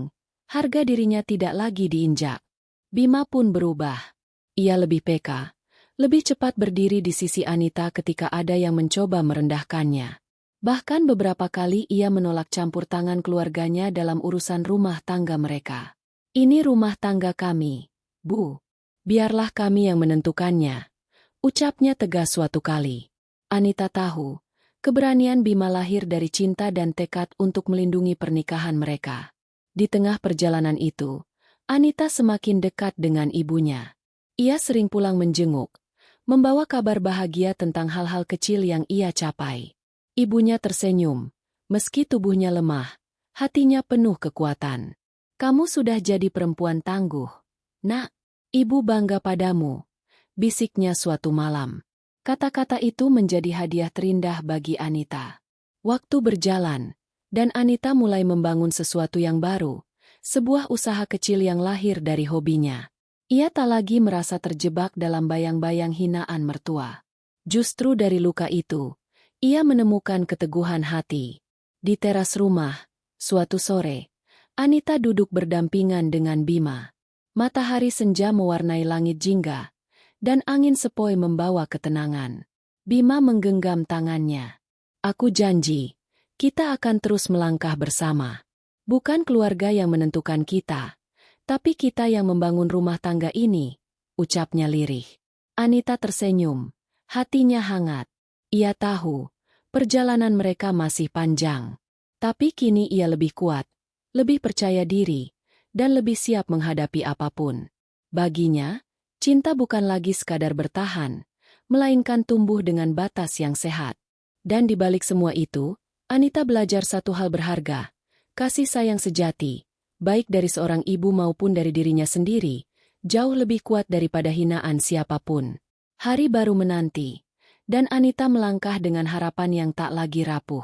harga dirinya tidak lagi diinjak. Bima pun berubah. Ia lebih peka, lebih cepat berdiri di sisi Anita ketika ada yang mencoba merendahkannya. Bahkan beberapa kali ia menolak campur tangan keluarganya dalam urusan rumah tangga mereka. "Ini rumah tangga kami, Bu. Biarlah kami yang menentukannya," ucapnya tegas suatu kali. Anita tahu, keberanian Bima lahir dari cinta dan tekad untuk melindungi pernikahan mereka. Di tengah perjalanan itu, Anita semakin dekat dengan ibunya. Ia sering pulang menjenguk, membawa kabar bahagia tentang hal-hal kecil yang ia capai. Ibunya tersenyum, meski tubuhnya lemah, hatinya penuh kekuatan. "Kamu sudah jadi perempuan tangguh, Nak. Ibu bangga padamu," bisiknya suatu malam. Kata-kata itu menjadi hadiah terindah bagi Anita. Waktu berjalan, dan Anita mulai membangun sesuatu yang baru, sebuah usaha kecil yang lahir dari hobinya. Ia tak lagi merasa terjebak dalam bayang-bayang hinaan mertua. Justru dari luka itu, ia menemukan keteguhan hati. Di teras rumah, suatu sore, Anita duduk berdampingan dengan Bima. Matahari senja mewarnai langit jingga, dan angin sepoi membawa ketenangan. Bima menggenggam tangannya. "Aku janji, kita akan terus melangkah bersama. Bukan keluarga yang menentukan kita, tapi kita yang membangun rumah tangga ini," ucapnya lirih. Anita tersenyum, hatinya hangat. Ia tahu, perjalanan mereka masih panjang. Tapi kini ia lebih kuat, lebih percaya diri, dan lebih siap menghadapi apapun. Baginya, cinta bukan lagi sekadar bertahan, melainkan tumbuh dengan batas yang sehat. Dan di balik semua itu, Anita belajar satu hal berharga, kasih sayang sejati, baik dari seorang ibu maupun dari dirinya sendiri, jauh lebih kuat daripada hinaan siapapun. Hari baru menanti, dan Anita melangkah dengan harapan yang tak lagi rapuh.